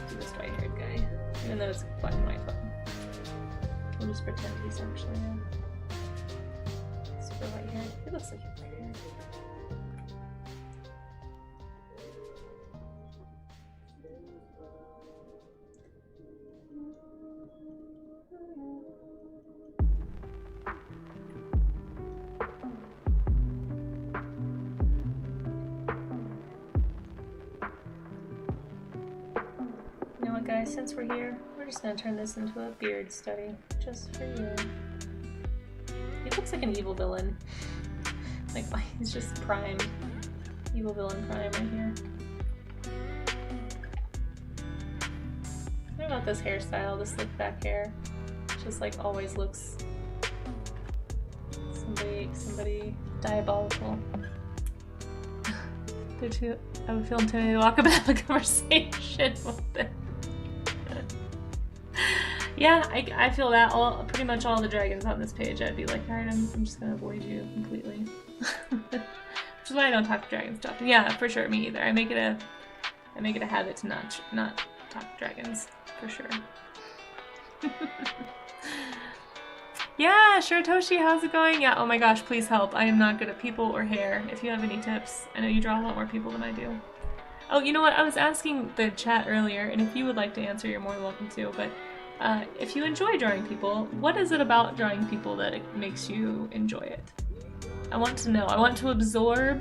Do this white-haired guy, even though it's a black and white one. We'll just pretend he's actually super white-haired. He looks like he's white-haired. Guys, since we're here, we're just gonna turn this into a beard study, just for you. He looks like an evil villain. Like, he's just primed. Evil villain prime right here. What about this hairstyle, this slick back hair? Just like always looks somebody diabolical. I would feel intimidated to walk up and have a conversation with them. Yeah, I feel that pretty much all the dragons on this page. I'd be like, alright, I'm just gonna avoid you completely. Which is why I don't talk to dragons stuff. Yeah, for sure, me either. I make it a habit to not talk to dragons, for sure. Yeah, sure, Toshi, how's it going? Yeah, oh my gosh, please help. I am not good at people or hair. If you have any tips, I know you draw a lot more people than I do. Oh, you know what? I was asking the chat earlier, and if you would like to answer, you're more than welcome to, but if you enjoy drawing people, what is it about drawing people that it makes you enjoy it? I want to know. I want to absorb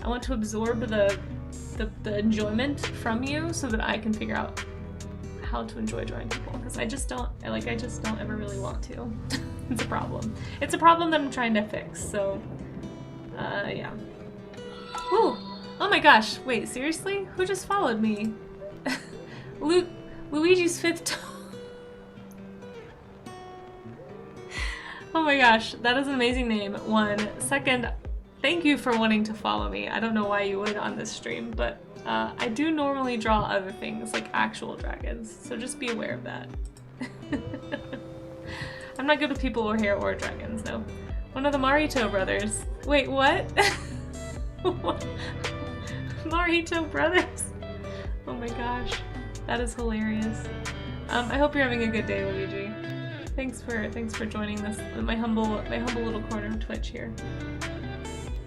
the enjoyment from you so that I can figure out how to enjoy drawing people, because I just don't ever really want to. It's a problem. It's a problem that I'm trying to fix, so yeah. Woo! Oh my gosh, wait, seriously? Who just followed me? Luigi's fifth toe. Oh my gosh, that is an amazing name. One. Second, thank you for wanting to follow me. I don't know why you would on this stream, but I do normally draw other things, like actual dragons, so just be aware of that. I'm not good with people or hair or dragons, no. One of the Marito brothers. Wait, what? What? Marito brothers? Oh my gosh, that is hilarious. I hope you're having a good day, Luigi. Thanks for joining this my humble little corner of Twitch here.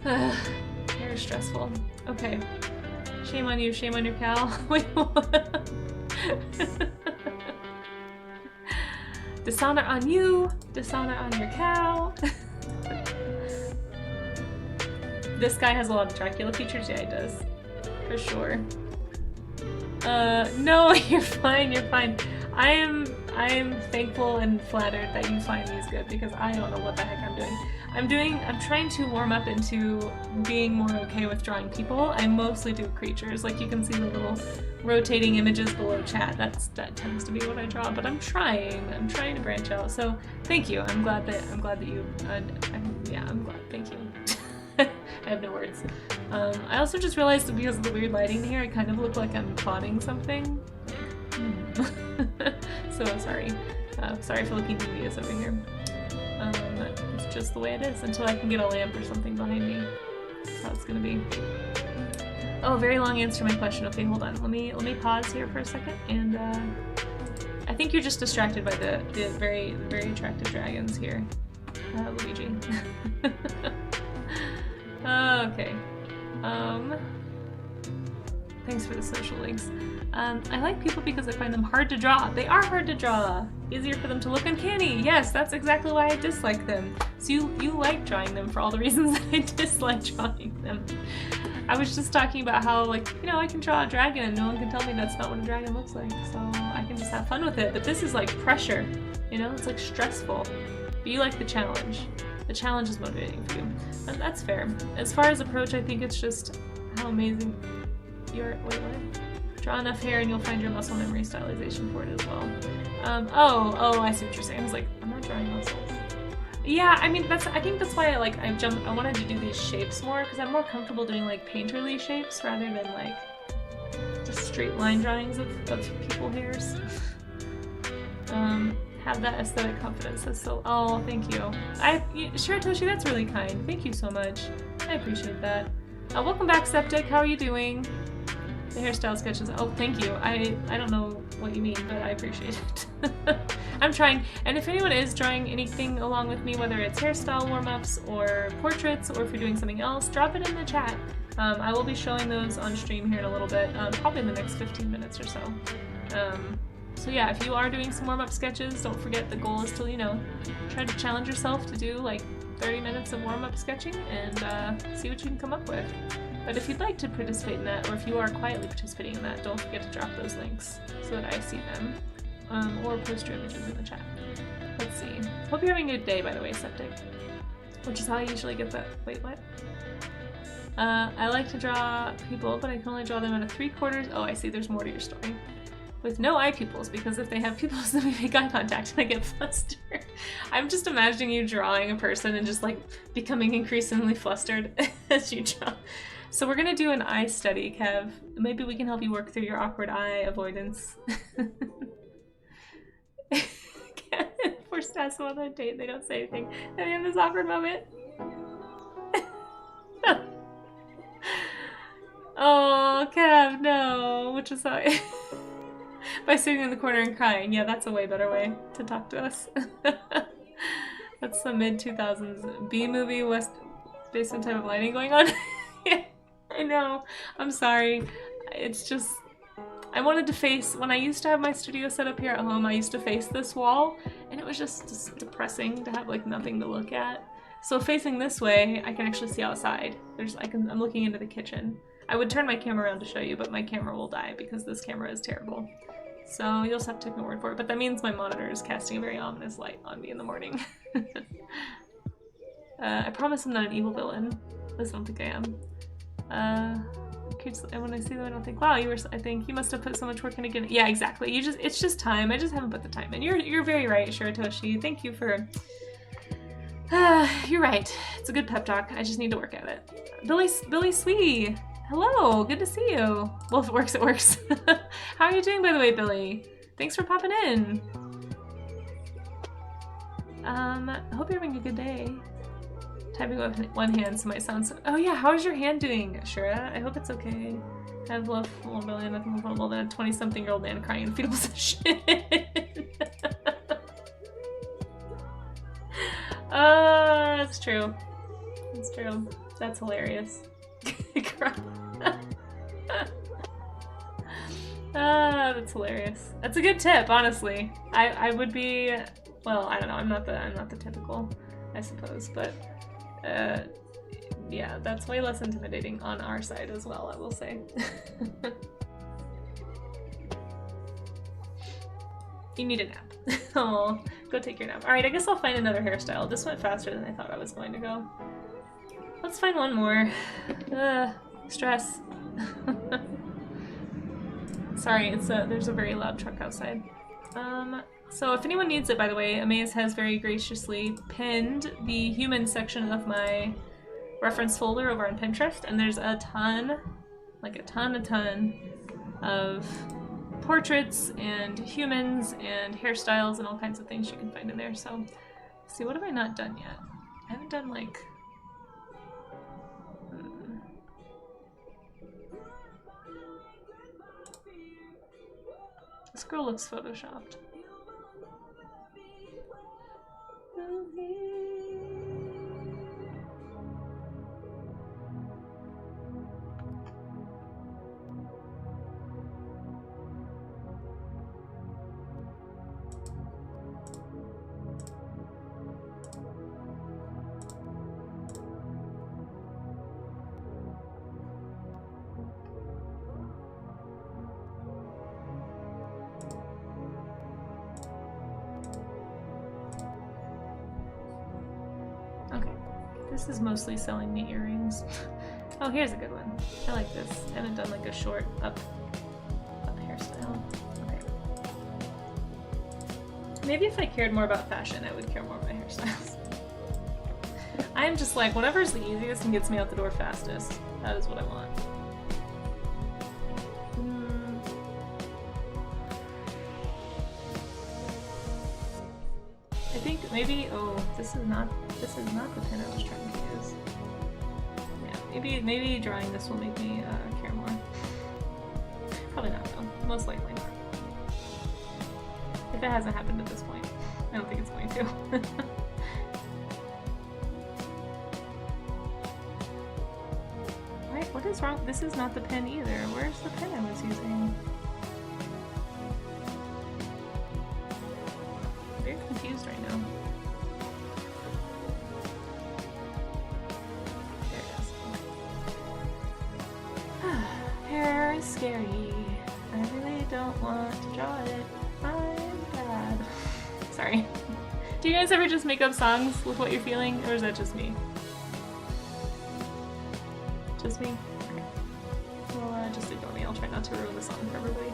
Hair is stressful. Okay. Shame on you, shame on your cow. Wait, what? Dishonor on you, dishonor on your cow. This guy has a lot of Dracula features, yeah he does. For sure. No, you're fine, you're fine. I'm thankful and flattered that you find these good because I don't know what the heck I'm doing. I'm trying to warm up into being more okay with drawing people. I mostly do creatures. Like you can see the little rotating images below chat. That tends to be what I draw, but I'm trying to branch out. So thank you. I'm glad that you, yeah, I'm glad. Thank you. I have no words. I also just realized that because of the weird lighting here, I kind of look like I'm plotting something. So sorry. Sorry for looking devious over here. It's just the way it is until I can get a lamp or something behind me. That's how it's gonna be. Oh, very long answer to my question. Okay, hold on. Let me pause here for a second. And I think you're just distracted by the very attractive dragons here, Luigi. Okay. Thanks for the social links. I like people because I find them hard to draw. They are hard to draw. Easier for them to look uncanny. Yes, that's exactly why I dislike them. So you like drawing them for all the reasons that I dislike drawing them. I was just talking about how, like, you know, I can draw a dragon and no one can tell me that's not what a dragon looks like. So I can just have fun with it. But this is like pressure, you know? It's like stressful. But you like the challenge. The challenge is motivating for you. And that's fair. As far as approach, I think it's just how amazing your, wait, what? Draw enough hair and you'll find your muscle memory stylization for it as well. Oh, I see what you're saying. I was like, I'm not drawing muscles. Yeah, I mean, I think that's why I wanted to do these shapes more, because I'm more comfortable doing like painterly shapes rather than like just straight line drawings of people hairs. Have that aesthetic confidence. That's so, oh, thank you. Sure, Toshi, that's really kind. Thank you so much. I appreciate that. Welcome back, Septic. How are you doing? The hairstyle sketches. Oh, thank you. I don't know what you mean, but I appreciate it. I'm trying. And if anyone is drawing anything along with me, whether it's hairstyle warm-ups or portraits, or if you're doing something else, drop it in the chat. I will be showing those on stream here in a little bit, probably in the next 15 minutes or so. So yeah, if you are doing some warm-up sketches, don't forget the goal is to, you know, try to challenge yourself to do like 30 minutes of warm-up sketching and see what you can come up with. But if you'd like to participate in that, or if you are quietly participating in that, don't forget to drop those links so that I see them, or post your images in the chat. Let's see. Hope you're having a good day, by the way, Septic. Which is how I usually get that. Wait, what? I like to draw people, but I can only draw them out of 3/4. Oh, I see. There's more to your story. With no eye pupils, because if they have pupils, then we make eye contact and I get flustered. I'm just imagining you drawing a person and just like becoming increasingly flustered as you draw. So we're gonna do an eye study, Kev. Maybe we can help you work through your awkward eye avoidance. Forced to ask them on a date, they don't say anything. And in this awkward moment. Oh, Kev, no. Which is how by sitting in the corner and crying. Yeah, that's a way better way to talk to us. That's the mid-2000s B-movie based on type of lighting going on. Yeah, I know. I'm sorry. It's just... I wanted to face... When I used to have my studio set up here at home, I used to face this wall, and it was just depressing to have like nothing to look at. So facing this way, I can actually see outside. I'm looking into the kitchen. I would turn my camera around to show you, but my camera will die because this camera is terrible. So you'll just have to take my word for it, but that means my monitor is casting a very ominous light on me in the morning. I promise I'm not an evil villain. I just don't think I am. And when I see them, I don't think, wow, I think you must have put so much work in again. Yeah, exactly. It's just time. I just haven't put the time in. You're very right, Shiratoshi. Thank you for... you're right. It's a good pep talk. I just need to work at it. Billy Swee! Hello, good to see you. Well, if it works, it works. How are you doing, by the way, Billy? Thanks for popping in. I hope you're having a good day. Typing with one hand so might sound so... Oh yeah, how's your hand doing, Shura? I hope it's okay. I have love for Billy, nothing more vulnerable than a 20-something-year-old man crying in fetal position. That's true. That's true. That's hilarious. That's hilarious. That's a good tip, honestly. I would be, well, I don't know. I'm not the typical, I suppose, but yeah, that's way less intimidating on our side as well, I will say. You need a nap. Oh, go take your nap. Alright, I guess I'll find another hairstyle. This went faster than I thought I was going to go. Let's find one more. Stress. Sorry, it's there's a very loud truck outside. So if anyone needs it, by the way, Amaze has very graciously pinned the human section of my reference folder over on Pinterest, and there's a ton, like a ton of portraits and humans and hairstyles and all kinds of things you can find in there. So, let's see, what have I not done yet? I haven't done like... This girl looks photoshopped. This is mostly selling me earrings. Oh, here's a good one. I like this. I haven't done like a short up hairstyle. Okay. Maybe if I cared more about fashion, I would care more about hairstyles. I'm just like, whatever's the easiest and gets me out the door fastest. That is what I want. I think maybe, oh, this is not the pen I was trying to use. Yeah, maybe drawing this will make me care more. Probably not though, most likely not. If it hasn't happened at this point, I don't think it's going to. Right, what is wrong? This is not the pen either. Where's the pen I was using? I'm very confused right now. Hair is scary. I really don't want to draw it. I'm bad. Sorry. Do you guys ever just make up songs with what you're feeling, or is that just me? Just me? Okay. Well, just ignore me. I'll try not to ruin the song for everybody.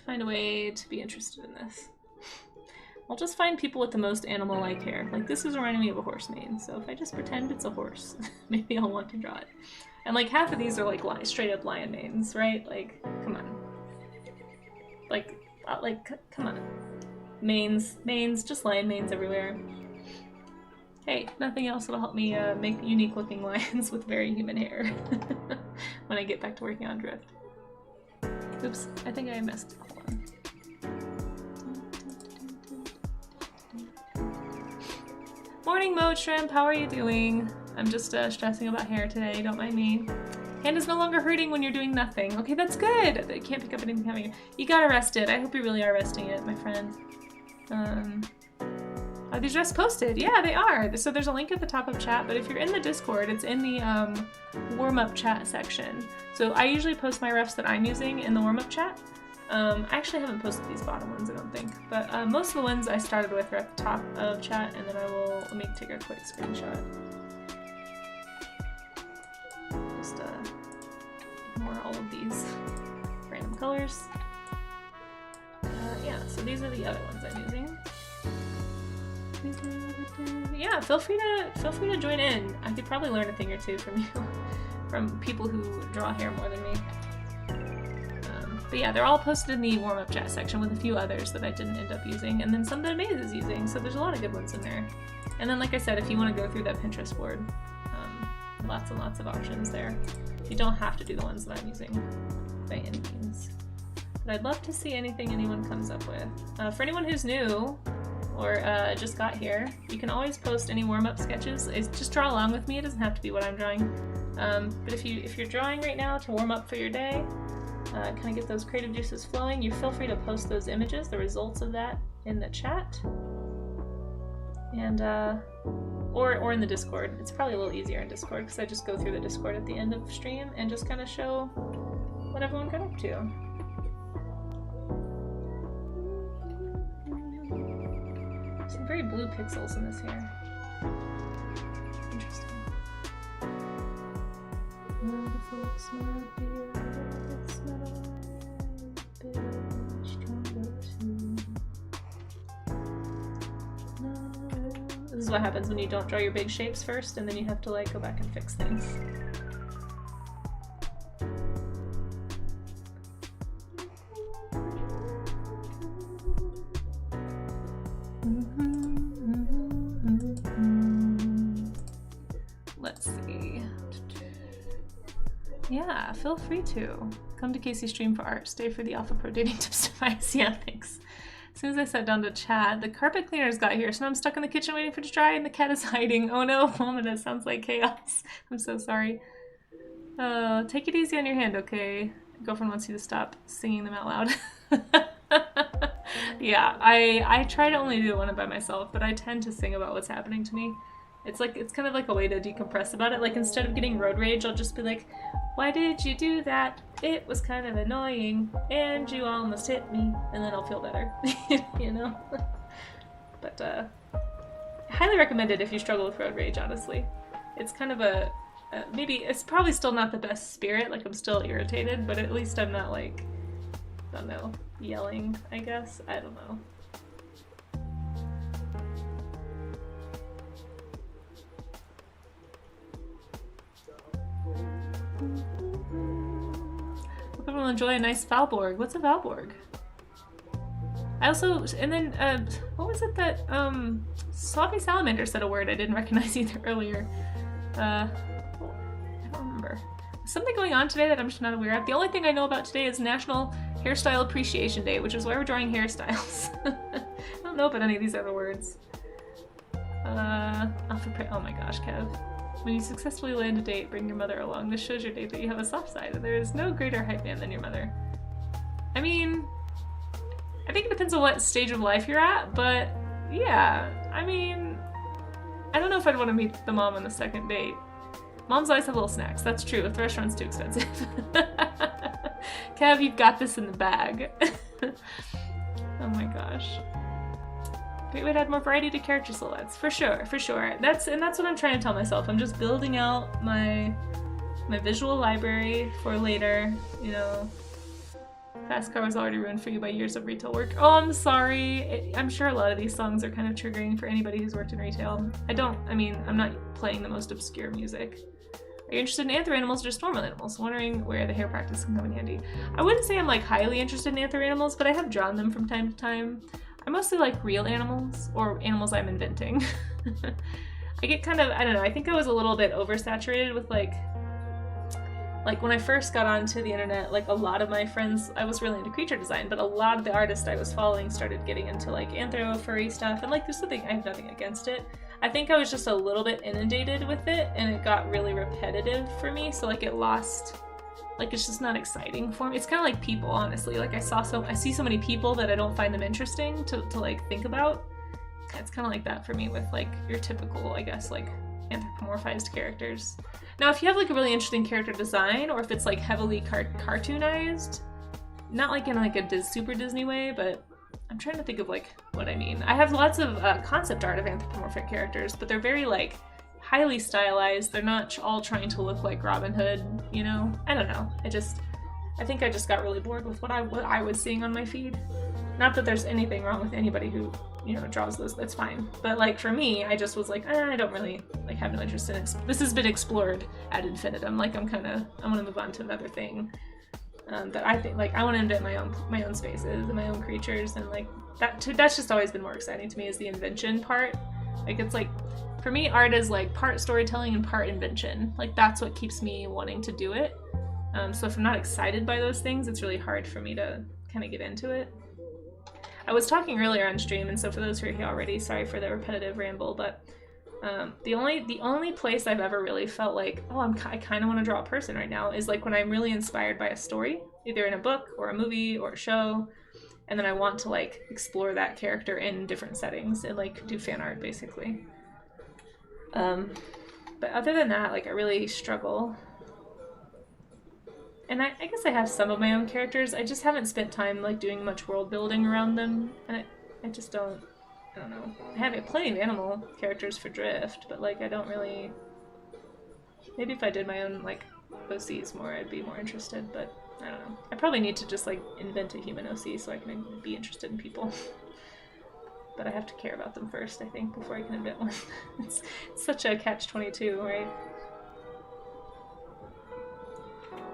Find a way to be interested in this. I'll just find people with the most animal-like hair. Like, this is reminding me of a horse mane, so if I just pretend it's a horse, maybe I'll want to draw it. And like, half of these are like straight-up lion manes, right? Like, come on. Like, come on. Manes, just lion manes everywhere. Hey, nothing else will help me make unique-looking lions with very human hair when I get back to working on drift. Oops, I think I missed. Hold on. Morning, Mo Shrimp. How are you doing? I'm just stressing about hair today. Don't mind me. Hand is no longer hurting when you're doing nothing. Okay, that's good. I can't pick up anything having. You gotta rest it. I hope you really are resting it, my friend. Are these just posted? Yeah, they are. So there's a link at the top of chat, but if you're in the Discord, it's in the warm-up chat section. So I usually post my refs that I'm using in the warm-up chat. I actually haven't posted these bottom ones, I don't think. But most of the ones I started with are at the top of chat, and then let me take a quick screenshot. Just ignore all of these random colors. Yeah, so these are the other ones I'm using. Yeah, feel free to join in. I could probably learn a thing or two from you, from people who draw hair more than me. But yeah, they're all posted in the warm-up chat section with a few others that I didn't end up using, and then some that Amaze is using, so there's a lot of good ones in there. And then, like I said, if you want to go through that Pinterest board, lots and lots of options there. You don't have to do the ones that I'm using by any means. But I'd love to see anything anyone comes up with. For anyone who's new, or just got here, you can always post any warm-up sketches. Just draw along with me, it doesn't have to be what I'm drawing. But if you're drawing right now to warm up for your day, kind of get those creative juices flowing, you feel free to post those images, the results of that, in the chat. And or in the Discord. It's probably a little easier in Discord because I just go through the Discord at the end of stream and just kind of show what everyone got up to. Some very blue pixels in this hair. Interesting. This is what happens when you don't draw your big shapes first and then you have to like go back and fix things. Let's see. Yeah, feel free to. Come to Casey's stream for art. Stay for the Alpha Pro dating tips device. Yeah, thanks. As soon as I sat down to chat, the carpet cleaners got here, so now I'm stuck in the kitchen waiting for it to dry and the cat is hiding. Oh no, Mama, that sounds like chaos. I'm so sorry. Take it easy on your hand, okay? Girlfriend wants you to stop singing them out loud. Yeah, I try to only do one by myself, but I tend to sing about what's happening to me. It's kind of like a way to decompress about it. Like instead of getting road rage, I'll just be like, why did you do that? It was kind of annoying and you almost hit me, and then I'll feel better, you know? But I highly recommend it if you struggle with road rage, honestly. It's kind of maybe it's probably still not the best spirit, like I'm still irritated, but at least I'm not like, I don't know, yelling, I guess? I don't know. Hope everyone will enjoy a nice Valborg. What's a Valborg? I also, and then, what was it that, Sloppy Salamander said a word I didn't recognize either earlier. I don't remember. Something going on today that I'm just not aware of. The only thing I know about today is National Hairstyle Appreciation Day, which is why we're drawing hairstyles. I don't know about any of these other words. Oh my gosh, Kev. When you successfully land a date, bring your mother along. This shows your date that you have a soft side. There is no greater hype man than your mother. I mean, I think it depends on what stage of life you're at, but yeah, I mean, I don't know if I'd want to meet the mom on the second date. Moms always have little snacks. That's true, if the restaurant's too expensive. Kev, you've got this in the bag. Oh my gosh. Great way to add more variety to character silhouettes. For sure, for sure. That's what I'm trying to tell myself. I'm just building out my visual library for later, you know. Fast Car was already ruined for you by years of retail work. Oh, I'm sorry. I'm sure a lot of these songs are kind of triggering for anybody who's worked in retail. I'm not playing the most obscure music. Are you interested in anther animals or just normal animals? Wondering where the hair practice can come in handy. I wouldn't say I'm like highly interested in anther animals, but I have drawn them from time to time. I mostly like real animals, or animals I'm inventing. I get kind of, I don't know, I think I was a little bit oversaturated with like when I first got onto the internet, like a lot of my friends, I was really into creature design, but a lot of the artists I was following started getting into like anthro furry stuff, and like there's something, I have nothing against it. I think I was just a little bit inundated with it, and it got really repetitive for me, so like it lost, like it's just not exciting for me. It's kind of like people, honestly. Like I see so many people that I don't find them interesting to like think about. It's kind of like that for me with like your typical, I guess, like anthropomorphized characters. Now, if you have like a really interesting character design, or if it's like heavily cartoonized, not like in like a super Disney way, but I'm trying to think of like what I mean. I have lots of concept art of anthropomorphic characters, but they're very like highly stylized. They're not all trying to look like Robin Hood, you know? I don't know. I think I just got really bored with what I was seeing on my feed. Not that there's anything wrong with anybody who, you know, draws those, that's fine. But like for me, I just was like, I don't really like have no interest in it. This has been explored ad infinitum. Like I want to move on to another thing that I think, like I want to invent my own spaces and my own creatures, and like that's just always been more exciting to me, is the invention part. Like it's like, for me, art is like part storytelling and part invention. Like that's what keeps me wanting to do it. So if I'm not excited by those things, it's really hard for me to kind of get into it. I was talking earlier on stream, and so for those who are here already, sorry for the repetitive ramble, but the only place I've ever really felt like, oh, I kind of want to draw a person right now, is like when I'm really inspired by a story, either in a book or a movie or a show, and then I want to like explore that character in different settings and like do fan art basically. But other than that, like I really struggle. And I guess I have some of my own characters. I just haven't spent time like doing much world building around them, and I just don't know. I have plenty of animal characters for Drift, but like I don't really. Maybe if I did my own like OCs more, I'd be more interested. But I don't know. I probably need to just like invent a human OC so I can be interested in people. But I have to care about them first, I think, before I can invent one. It's such a catch-22, right?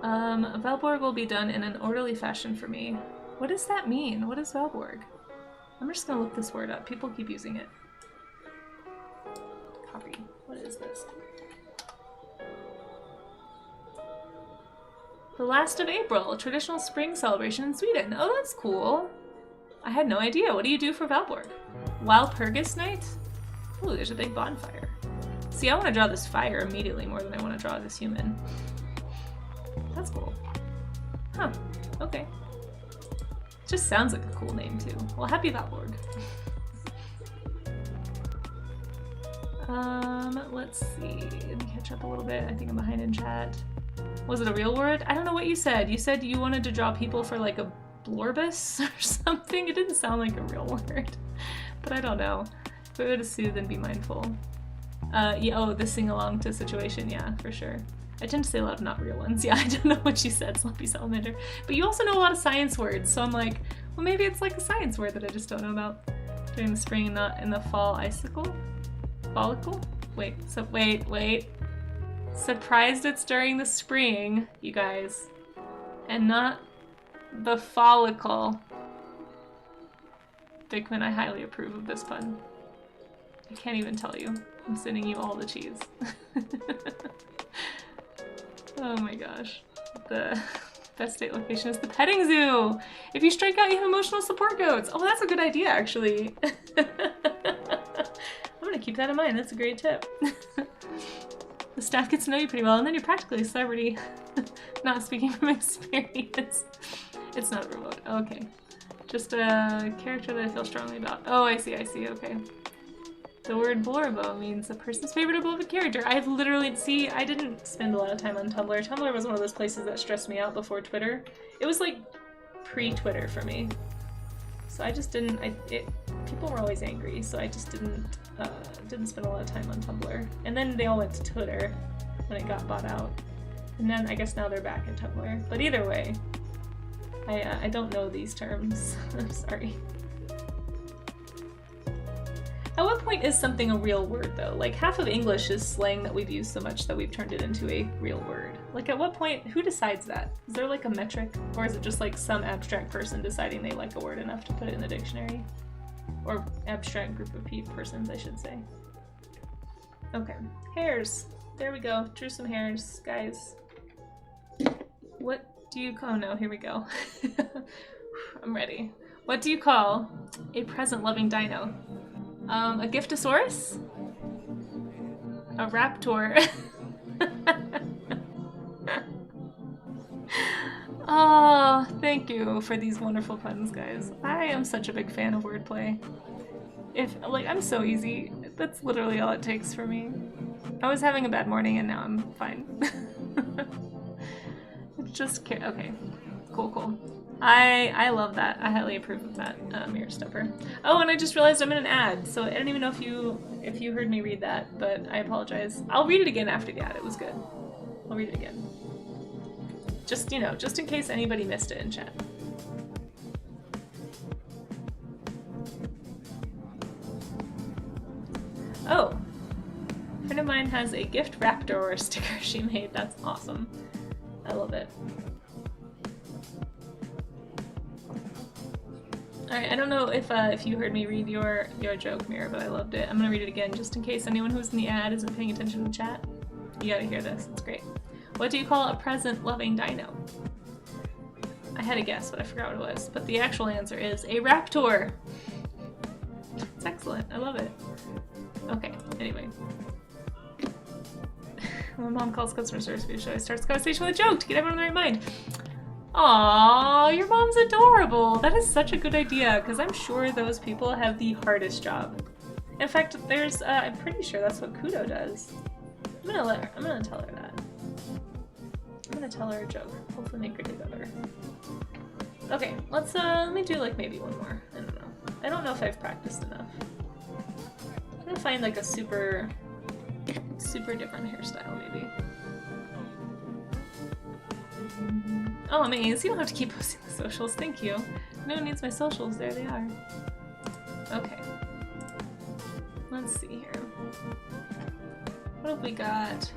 Valborg will be done in an orderly fashion for me. What does that mean? What is Valborg? I'm just gonna look this word up. People keep using it. Copy. What is this? The last of April, a traditional spring celebration in Sweden. Oh, that's cool. I had no idea. What do you do for Valborg? Walpurgis night? Ooh, there's a big bonfire. See, I want to draw this fire immediately more than I want to draw this human. That's cool. Huh. Okay. Just sounds like a cool name, too. Well, happy Valborg. Let's see. Let me catch up a little bit. I think I'm behind in chat. Was it a real word? I don't know what you said. You said you wanted to draw people for, like, a blorbus or something? It didn't sound like a real word. But I don't know. If it were to soothe and be mindful. Yeah, oh, the sing-along to situation. Yeah, for sure. I tend to say a lot of not real ones. Yeah, I don't know what she said, Slumpy Salamander. But you also know a lot of science words, so I'm like, well, maybe it's like a science word that I just don't know about. During the spring and not in the fall icicle? Follicle? Wait, so wait. Surprised it's during the spring, you guys. And not the follicle. Dickman, I highly approve of this pun. I can't even tell you. I'm sending you all the cheese. Oh my gosh. The best date location is the petting zoo! If you strike out, you have emotional support goats! Oh, that's a good idea, actually. I'm gonna keep that in mind. That's a great tip. The staff gets to know you pretty well, and then you're practically a celebrity. Not speaking from experience. It's not remote. Okay. Just a character that I feel strongly about. Oh, I see, okay. The word blorbo means a person's favorite or beloved character. I've literally, see, I didn't spend a lot of time on Tumblr. Tumblr was one of those places that stressed me out before Twitter. It was like pre-Twitter for me. So I just didn't, people were always angry, so I just didn't spend a lot of time on Tumblr. And then they all went to Twitter when it got bought out. And then I guess now they're back at Tumblr. But either way, I don't know these terms. I'm sorry. At what point is something a real word, though? Like, half of English is slang that we've used so much that we've turned it into a real word. Like, at what point, who decides that? Is there, like, a metric? Or is it just, like, some abstract person deciding they like a word enough to put it in the dictionary? Or abstract group of persons, I should say. Okay. Hairs. There we go. Drew some hairs, guys. What do you call... Oh, no. Here we go. I'm ready. What do you call a present-loving dino? A Giftosaurus? A Raptor? Oh, thank you for these wonderful puns, guys. I am such a big fan of wordplay. I'm so easy. That's literally all it takes for me. I was having a bad morning and now I'm fine. Okay. Cool. I love that. I highly approve of that, Mirror Stepper. Oh, and I just realized I'm in an ad, so I don't even know if you heard me read that, but I apologize. I'll read it again after the ad. It was good. I'll read it again. Just in case anybody missed it in chat. has a gift raptor sticker she made. That's awesome. I love it. Alright, I don't know if you heard me read your joke, Mira, but I loved it. I'm gonna read it again just in case anyone who's in the ad isn't paying attention to the chat. You gotta hear this, it's great. What do you call a present-loving dino? I had a guess, but I forgot what it was. But the actual answer is a raptor! It's excellent, I love it. Okay, anyway. My mom calls customer service video show. I start the conversation with a joke to get everyone in the right mind. Aww, your mom's adorable. That is such a good idea, because I'm sure those people have the hardest job. In fact, there's, I'm pretty sure that's what Kudo does. I'm gonna tell her that. I'm gonna tell her a joke. Hopefully make her day better. Okay, let me do like maybe one more. I don't know. I don't know if I've practiced enough. I'm gonna find like a super different hairstyle maybe. Oh, amazing. You don't have to keep posting the socials. Thank you. No one needs my socials. There they are. Okay. Let's see here. What have we got?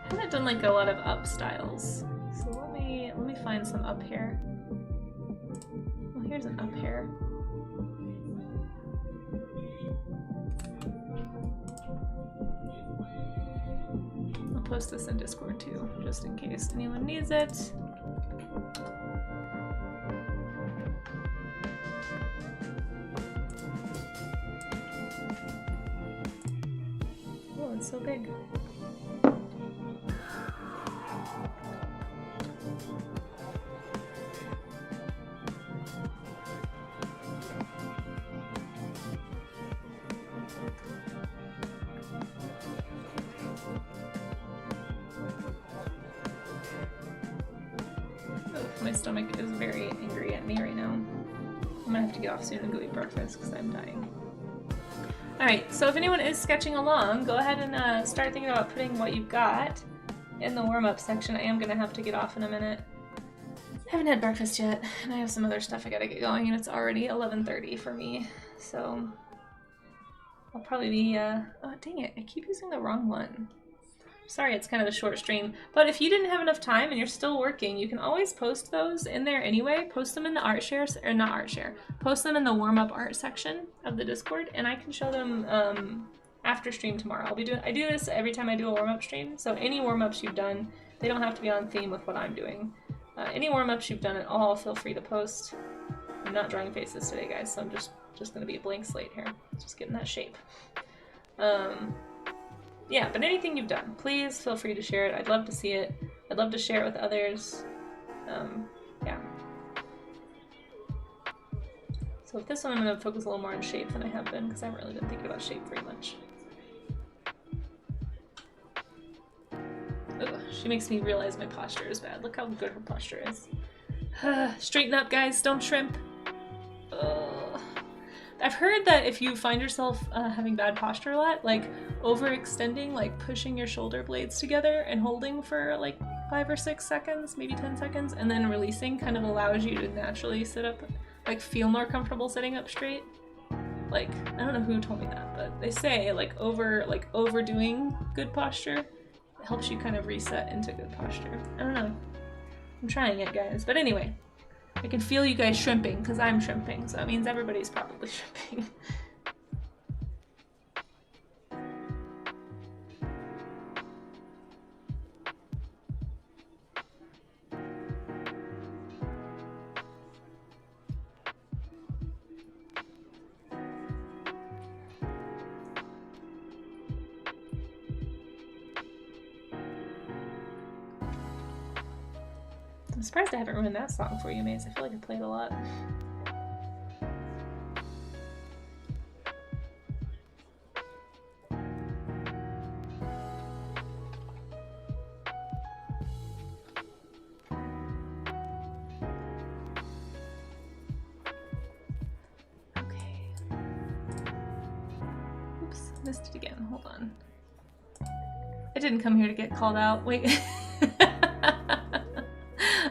I haven't done like a lot of up styles. So let me find some up hair. Oh, here's an up hair. I'll post this in Discord too, just in case anyone needs it. Oh, it's so big. My stomach is very angry at me right now. I'm gonna have to get off soon and go eat breakfast because I'm dying. Alright, so if anyone is sketching along, go ahead and start thinking about putting what you've got in the warm-up section. I am gonna have to get off in a minute. I haven't had breakfast yet, and I have some other stuff I gotta get going, and it's already 11:30 for me, so I'll probably be, oh dang it, I keep using the wrong one. Sorry, it's kind of a short stream, but if you didn't have enough time and you're still working, you can always post those in there anyway. Post them in the art share, or not art share. Post them in the warm-up art section of the Discord, and I can show them after stream tomorrow. I do this every time I do a warm-up stream, so any warm-ups you've done, they don't have to be on theme with what I'm doing. Any warm-ups you've done at all, feel free to post. I'm not drawing faces today, guys, so I'm just gonna be a blank slate here. Just getting that shape. Yeah, but anything you've done, please feel free to share it. I'd love to see it. I'd love to share it with others. Yeah. So with this one, I'm going to focus a little more on shape than I have been, because I haven't really been thinking about shape very much. Ugh, she makes me realize my posture is bad. Look how good her posture is. Straighten up, guys. Don't shrimp. I've heard that if you find yourself having bad posture a lot, like overextending, like pushing your shoulder blades together and holding for like 5 or 6 seconds, maybe 10 seconds, and then releasing kind of allows you to naturally sit up, like feel more comfortable sitting up straight. Like, I don't know who told me that, but they say like overdoing good posture helps you kind of reset into good posture. I don't know. I'm trying it, guys. But anyway. I can feel you guys shrimping, because I'm shrimping, so that means everybody's probably shrimping. I'm surprised I haven't ruined that song for you, Maze. I feel like I played a lot. Okay. Oops, missed it again. Hold on. I didn't come here to get called out. Wait.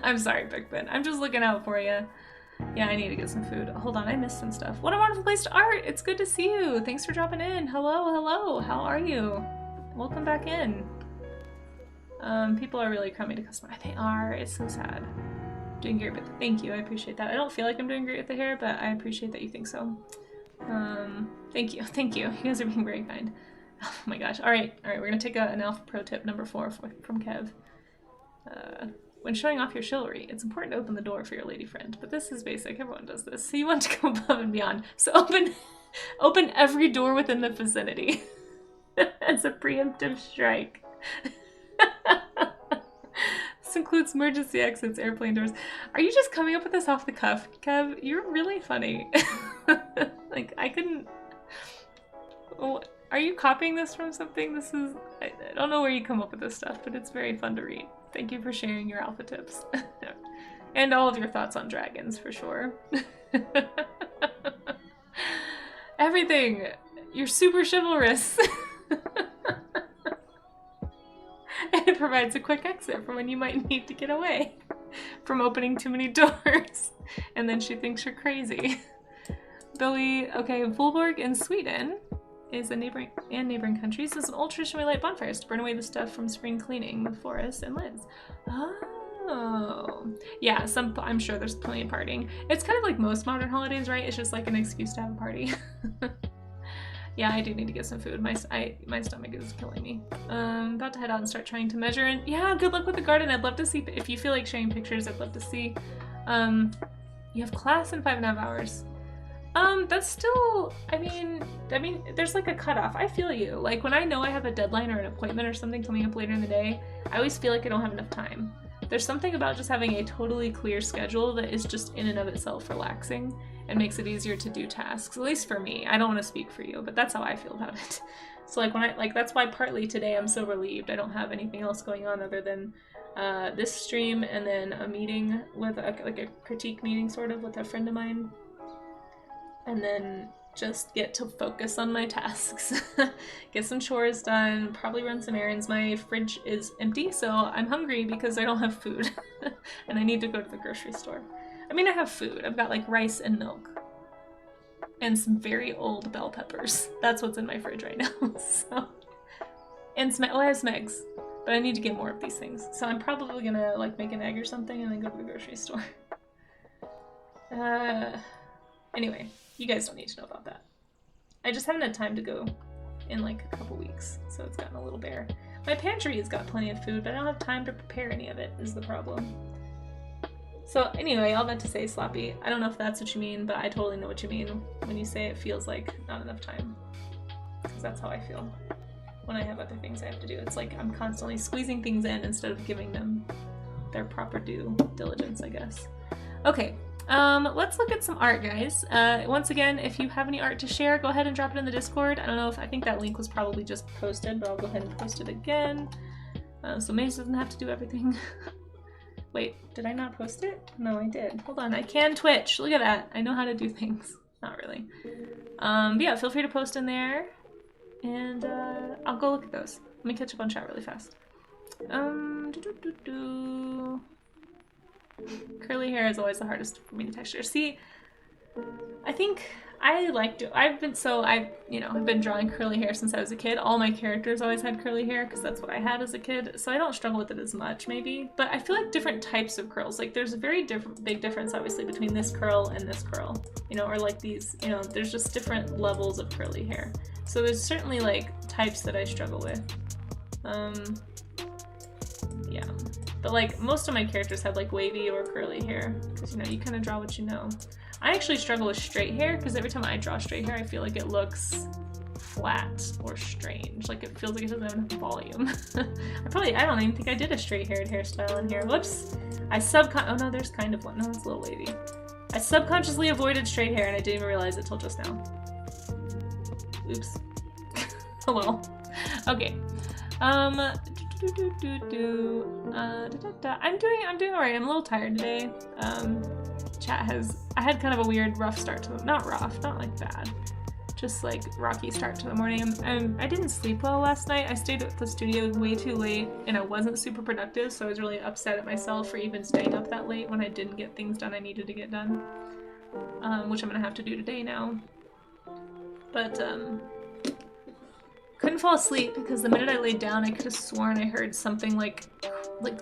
I'm sorry, Big Ben. I'm just looking out for you. Yeah, I need to get some food. Hold on, I missed some stuff. What a wonderful place to art! It's good to see you. Thanks for dropping in. Hello, hello. How are you? Welcome back in. People are really crummy to customize. They are. It's so sad. Doing great with thank you. I appreciate that. I don't feel like I'm doing great with the hair, but I appreciate that you think so. Thank you. Thank you. You guys are being very kind. Oh my gosh. All right. We're gonna take an alpha pro tip number 4 from Kev. When showing off your chivalry, it's important to open the door for your lady friend. But this is basic. Everyone does this. So you want to go above and beyond. So open every door within the vicinity. As a preemptive strike. This includes emergency exits, airplane doors. Are you just coming up with this off the cuff, Kev? You're really funny. Like, I couldn't... Are you copying this from something? This is... I don't know where you come up with this stuff, but it's very fun to read. Thank you for sharing your alpha tips. And all of your thoughts on dragons, for sure. Everything! You're super chivalrous! And it provides a quick exit for when you might need to get away from opening too many doors. And then she thinks you're crazy. Billy, okay, Volborg in Sweden is a neighboring countries. It's an old tradition we light bonfires to burn away the stuff from spring cleaning the forest and lands. Oh, yeah. I'm sure there's plenty of partying. It's kind of like most modern holidays, right? It's just like an excuse to have a party. Yeah, I do need to get some food. My stomach is killing me. About to head out and start trying to measure. And yeah, good luck with the garden. I'd love to see if you feel like sharing pictures. I'd love to see. You have class in 5.5 hours. That's still, I mean, there's like a cutoff. I feel you. Like when I know I have a deadline or an appointment or something coming up later in the day, I always feel like I don't have enough time. There's something about just having a totally clear schedule that is just in and of itself relaxing and makes it easier to do tasks, at least for me. I don't want to speak for you, but that's how I feel about it. So like that's why partly today I'm so relieved I don't have anything else going on other than this stream and then a meeting with like a critique meeting sort of with a friend of mine. And then just get to focus on my tasks. Get some chores done, probably run some errands. My fridge is empty, so I'm hungry because I don't have food. And I need to go to the grocery store. I mean, I have food. I've got like rice and milk. And some very old bell peppers. That's what's in my fridge right now. So, and I have some eggs. But I need to get more of these things. So I'm probably gonna like make an egg or something and then go to the grocery store. Anyway. You guys don't need to know about that. I just haven't had time to go in like a couple weeks, so it's gotten a little bare. My pantry has got plenty of food, but I don't have time to prepare any of it, is the problem. So anyway, all that to say, Sloppy, I don't know if that's what you mean, but I totally know what you mean when you say it feels like not enough time. Because that's how I feel when I have other things I have to do. It's like I'm constantly squeezing things in instead of giving them their proper due diligence, I guess. Okay. Let's look at some art, guys. Once again, if you have any art to share, go ahead and drop it in the Discord. I don't know if I think that link was probably just posted, but I'll go ahead and post it again. So Maze doesn't have to do everything. Wait, did I not post it? No, I did. Hold on, I can Twitch. Look at that. I know how to do things. Not really. But yeah, feel free to post in there. And I'll go look at those. Let me catch up on chat really fast. Curly hair is always the hardest for me to texture. See, I think I like to. I've been drawing curly hair since I was a kid. All my characters always had curly hair because that's what I had as a kid. So I don't struggle with it as much, maybe. But I feel like different types of curls. Like there's a very big difference, obviously, between this curl and this curl. You know, or like these. You know, there's just different levels of curly hair. So there's certainly like types that I struggle with. Yeah. But like most of my characters have like wavy or curly hair because, you know, you kind of draw what you know. I actually struggle with straight hair because every time I draw straight hair I feel like it looks flat or strange. Like it feels like it doesn't have enough volume. I don't even think I did a straight haired hairstyle in here. Whoops. Oh no, there's kind of one. No, it's a little wavy. I subconsciously avoided straight hair and I didn't even realize it till just now. Oops. Oh well. Okay. I'm doing alright. I'm a little tired today. I had kind of a weird rough start to not like bad. Just like rocky start to the morning. I didn't sleep well last night. I stayed at the studio way too late and I wasn't super productive, so I was really upset at myself for even staying up that late when I didn't get things done I needed to get done. which I'm gonna have to do today now. But couldn't fall asleep because the minute I laid down, I could have sworn I heard something like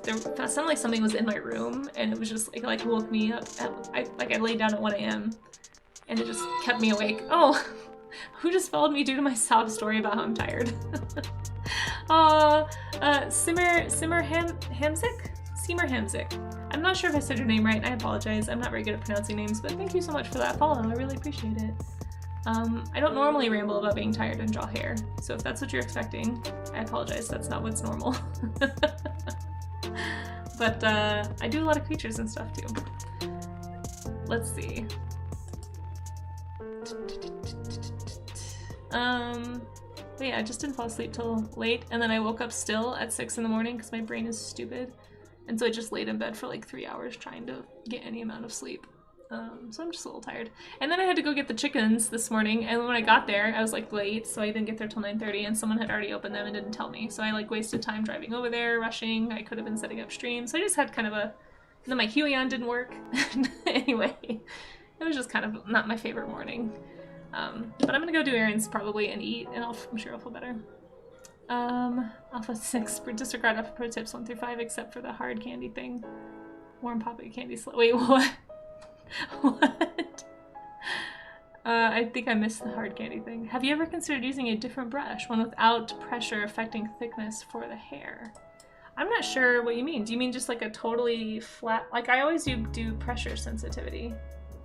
there sounded like something was in my room, and it was just like woke me up. I laid down at 1 a.m. and it just kept me awake. Oh, who just followed me due to my sob story about how I'm tired? Simmer Hamzik. I'm not sure if I said your name right. I apologize. I'm not very good at pronouncing names, but thank you so much for that follow. I really appreciate it. I don't normally ramble about being tired and draw hair, so if that's what you're expecting, I apologize. That's not what's normal. But I do a lot of creatures and stuff too. Let's see. But yeah, I just didn't fall asleep till late, and then I woke up still at 6 in the morning because my brain is stupid, and so I just laid in bed for like 3 hours trying to get any amount of sleep. So I'm just a little tired. And then I had to go get the chickens this morning, and when I got there, I was like late, so I didn't get there till 9:30, and someone had already opened them and didn't tell me. So I like wasted time driving over there, rushing. I could have been setting up streams. So I just had kind of a... And then my Huion didn't work. Anyway, it was just kind of not my favorite morning. But I'm gonna go do errands probably and eat, and I'm sure I'll feel better. Alpha 6, disregard Alpha Pro Tips 1 through 5 except for the hard candy thing. Warm poppy candy wait, what? What? I think I missed the hard candy thing. Have you ever considered using a different brush, one without pressure affecting thickness for the hair? I'm not sure what you mean. Do you mean just like a totally flat, like I always do pressure sensitivity.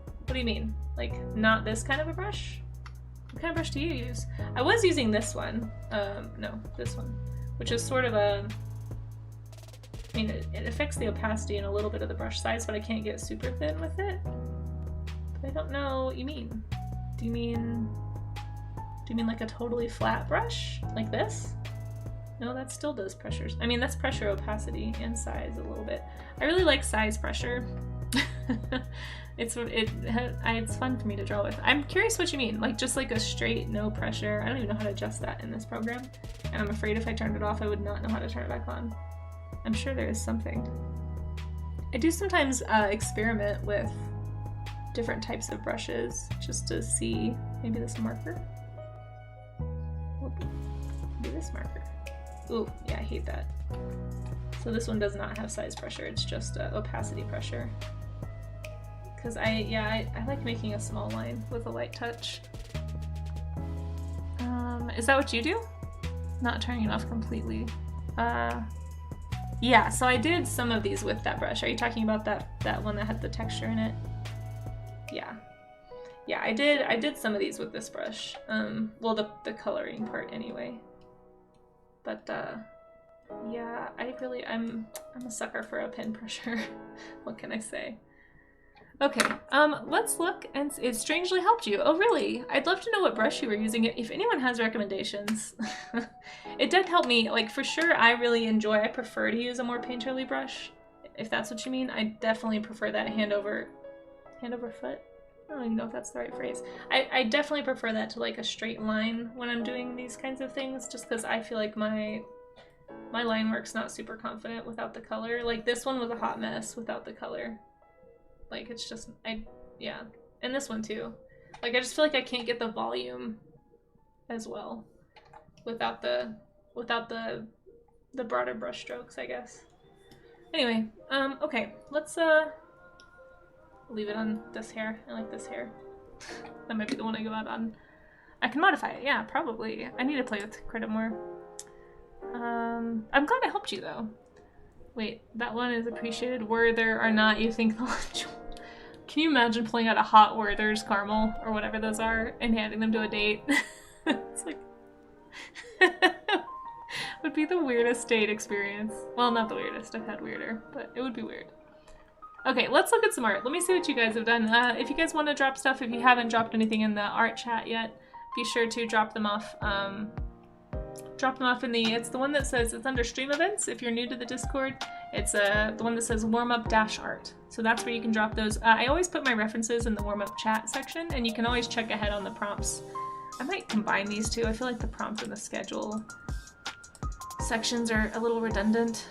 What do you mean? Like not this kind of a brush? What kind of brush do you use? I was using this one. No, this one, which is sort of a, I mean, it affects the opacity and a little bit of the brush size, but I can't get super thin with it. But I don't know what you mean. Do you mean like a totally flat brush? Like this? No, that still does pressures. I mean, that's pressure, opacity, and size a little bit. I really like size pressure. It's fun for me to draw with. I'm curious what you mean. Like just like a straight no pressure. I don't even know how to adjust that in this program. And I'm afraid if I turned it off, I would not know how to turn it back on. I'm sure there is something. I do sometimes experiment with different types of brushes just to see. Maybe this marker? Maybe this marker. Ooh, yeah, I hate that. So this one does not have size pressure, it's just opacity pressure. Because I like making a small line with a light touch. Is that what you do? Not turning it off completely. Yeah, so I did some of these with that brush. Are you talking about that one that had the texture in it? Yeah. Yeah, I did some of these with this brush. Well, the coloring part anyway. But yeah, I'm a sucker for a pen pressure. What can I say? Okay, let's look, and it strangely helped you. Oh, really? I'd love to know what brush you were using. If anyone has recommendations. It did help me, like, for sure, I prefer to use a more painterly brush, if that's what you mean. I definitely prefer that hand over foot? I don't even know if that's the right phrase. I definitely prefer that to, like, a straight line when I'm doing these kinds of things, just because I feel like my line work's not super confident without the color. Like, this one was a hot mess without the color. Like, it's just, yeah. And this one too. Like, I just feel like I can't get the volume as well without the broader brush strokes, I guess. Anyway, okay, let's leave it on this hair. I like this hair. That might be the one I go out on. I can modify it, yeah, probably. I need to play with Critta more. I'm glad I helped you though. Wait, that one is appreciated. Werther or not, you think the lunch. Can you imagine pulling out a hot Werther's caramel or whatever those are and handing them to a date? It's like would be the weirdest date experience. Well, not the weirdest. I've had weirder, but it would be weird. Okay, let's look at some art. Let me see what you guys have done. If you guys want to drop stuff, if you haven't dropped anything in the art chat yet, be sure to drop them off. Drop them off in the, it's the one that says, it's under stream events. If you're new to the Discord, it's the one that says warm-up-art. So that's where you can drop those. I always put my references in the warm-up chat section, and you can always check ahead on the prompts. I might combine these two. I feel like the prompt and the schedule sections are a little redundant.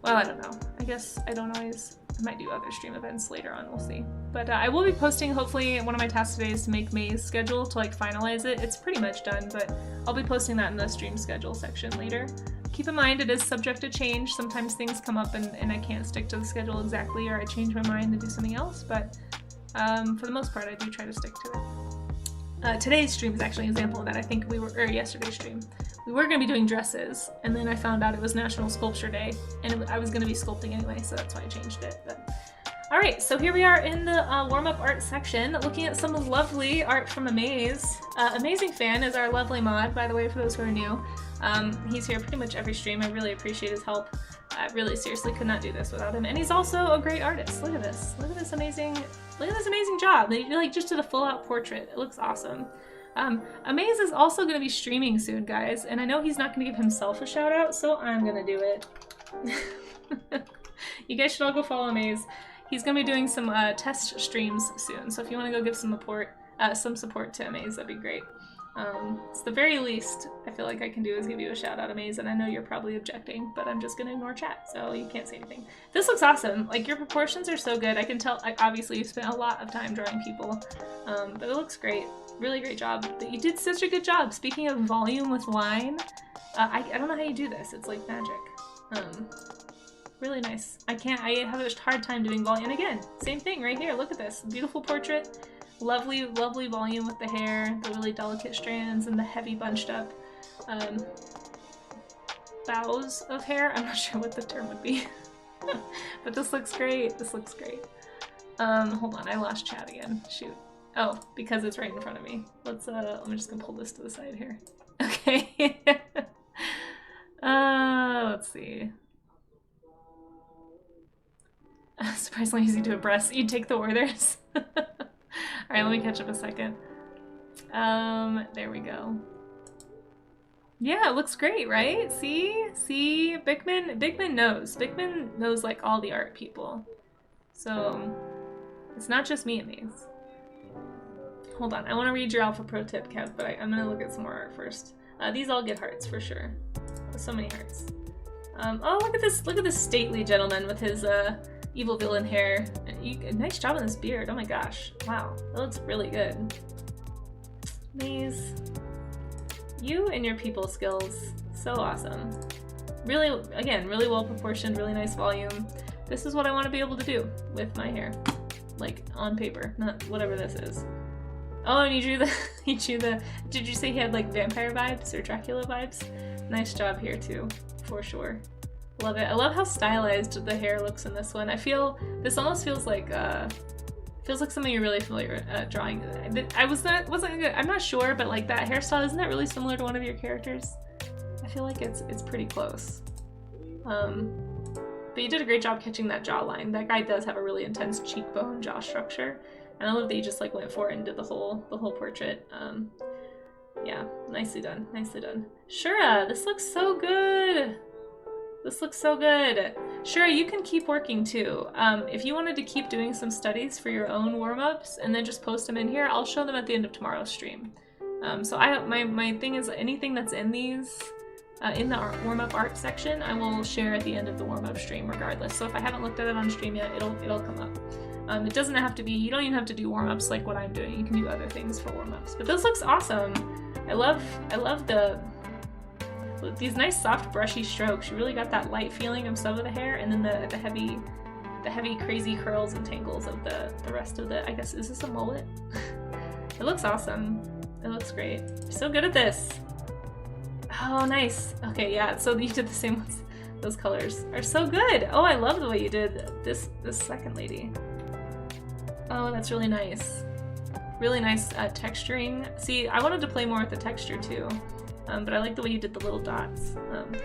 Well, I don't know. I guess I don't always I might do other stream events later on, we'll see. But I will be posting, hopefully, one of my tasks today is to make May's schedule to like finalize it. It's pretty much done, but I'll be posting that in the stream schedule section later. Keep in mind it is subject to change. Sometimes things come up and I can't stick to the schedule exactly, or I change my mind to do something else, but for the most part I do try to stick to it. Today's stream is actually an example of that. I think or yesterday's stream. We were going to be doing dresses, and then I found out it was National Sculpture Day, and I was going to be sculpting anyway, so that's why I changed it. But alright, so here we are in the warm-up art section, looking at some lovely art from Amaze. Amazing Fan is our lovely mod, by the way, for those who are new. He's here pretty much every stream. I really appreciate his help. I really seriously could not do this without him. And he's also a great artist. Look at this. Look at this amazing job. They like just did a full-out portrait. It looks awesome. Amaze is also going to be streaming soon, guys, and I know he's not going to give himself a shout out, so I'm going to do it. You guys should all go follow Amaze. He's going to be doing some test streams soon, so if you want to go give some support to Amaze, that'd be great. It's the very least I feel like I can do is give you a shout out, Amaze, and I know you're probably objecting, but I'm just going to ignore chat, so you can't say anything. This looks awesome. Like, your proportions are so good. I can tell, obviously you spent a lot of time drawing people, but it looks great. Really great job. You did such a good job. Speaking of volume with line, I don't know how you do this. It's like magic. Really nice. I have a hard time doing volume. And again, same thing right here. Look at this. Beautiful portrait. Lovely, lovely volume with the hair, the really delicate strands, and the heavy bunched up bows of hair. I'm not sure what the term would be. But this looks great. This looks great. Hold on. I lost chat again. Shoot. Oh, because it's right in front of me. I'm just gonna pull this to the side here. Okay. Let's see. Surprisingly easy to abreast. You take the orders. Alright, let me catch up a second. There we go. Yeah, it looks great, right? See? Bigman knows. Bigman knows like all the art people. So, it's not just me and these. Hold on, I want to read your alpha pro tip, Kev, but I'm going to look at some more art first. These all get hearts for sure. So many hearts. Oh, look at this stately gentleman with his evil villain hair. Nice job on this beard. Oh my gosh. Wow, that looks really good. Maze. You and your people skills. So awesome. Really, again, really well proportioned, really nice volume. This is what I want to be able to do with my hair. Like, on paper, not whatever this is. Oh, and you drew the, did you say he had like vampire vibes or Dracula vibes? Nice job here too, for sure. Love it. I love how stylized the hair looks in this one. I feel, this almost feels like something you're really familiar with drawing. I'm not sure, but like that hairstyle, isn't that really similar to one of your characters? I feel like it's pretty close. But you did a great job catching that jawline. That guy does have a really intense cheekbone jaw structure. And I love that you just like went for it and did the whole portrait. Yeah, nicely done, nicely done. Shura, this looks so good. This looks so good. Shura, you can keep working too. If you wanted to keep doing some studies for your own warm-ups and then just post them in here, I'll show them at the end of tomorrow's stream. So my thing is anything that's in these, in the warm-up art section, I will share at the end of the warm-up stream regardless. So if I haven't looked at it on stream yet, it'll come up. It doesn't have to be, you don't even have to do warm-ups like what I'm doing. You can do other things for warm-ups. But this looks awesome. I love these nice soft brushy strokes. You really got that light feeling of some of the hair, and then the heavy crazy curls and tangles of the rest of the, I guess, is this a mullet? It looks awesome. It looks great. You're so good at this. Oh, nice. Okay, yeah, so you did the same ones. Those colors are so good. Oh, I love the way you did this second lady. Oh, that's really nice. Really nice texturing. See, I wanted to play more with the texture too, but I like the way you did the little dots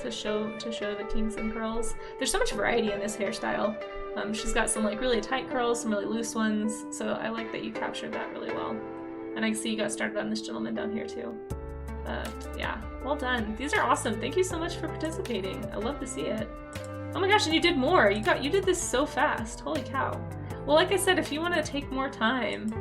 to show the kinks and curls. There's so much variety in this hairstyle. She's got some like really tight curls, some really loose ones, so I like that you captured that really well. And I can see you got started on this gentleman down here too. Yeah, well done. These are awesome. Thank you so much for participating. I love to see it. Oh my gosh, and you did more. You did this so fast. Holy cow. Well, like I said, if you want to take more time,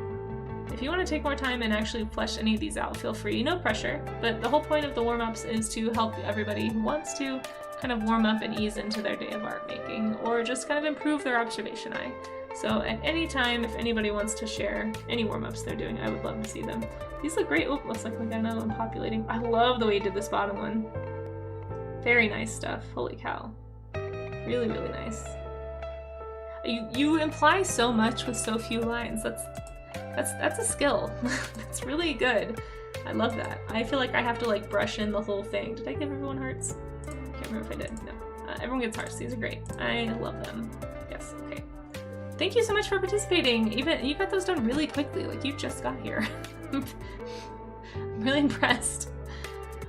and actually flesh any of these out, feel free. No pressure, but the whole point of the warm-ups is to help everybody who wants to kind of warm up and ease into their day of art making, or just kind of improve their observation eye. So at any time, if anybody wants to share any warm-ups they're doing, I would love to see them. These look great. Oh, looks like I know I'm populating. I love the way you did this bottom one. Very nice stuff. Holy cow. Really, really nice. You imply so much with so few lines. That's a skill. That's really good. I love that. I feel like I have to like brush in the whole thing. Did I give everyone hearts? I can't remember if I did. No. Everyone gets hearts. These are great. I love them. Yes. Okay. Thank you so much for participating. Even you got those done really quickly. Like you just got here. I'm really impressed.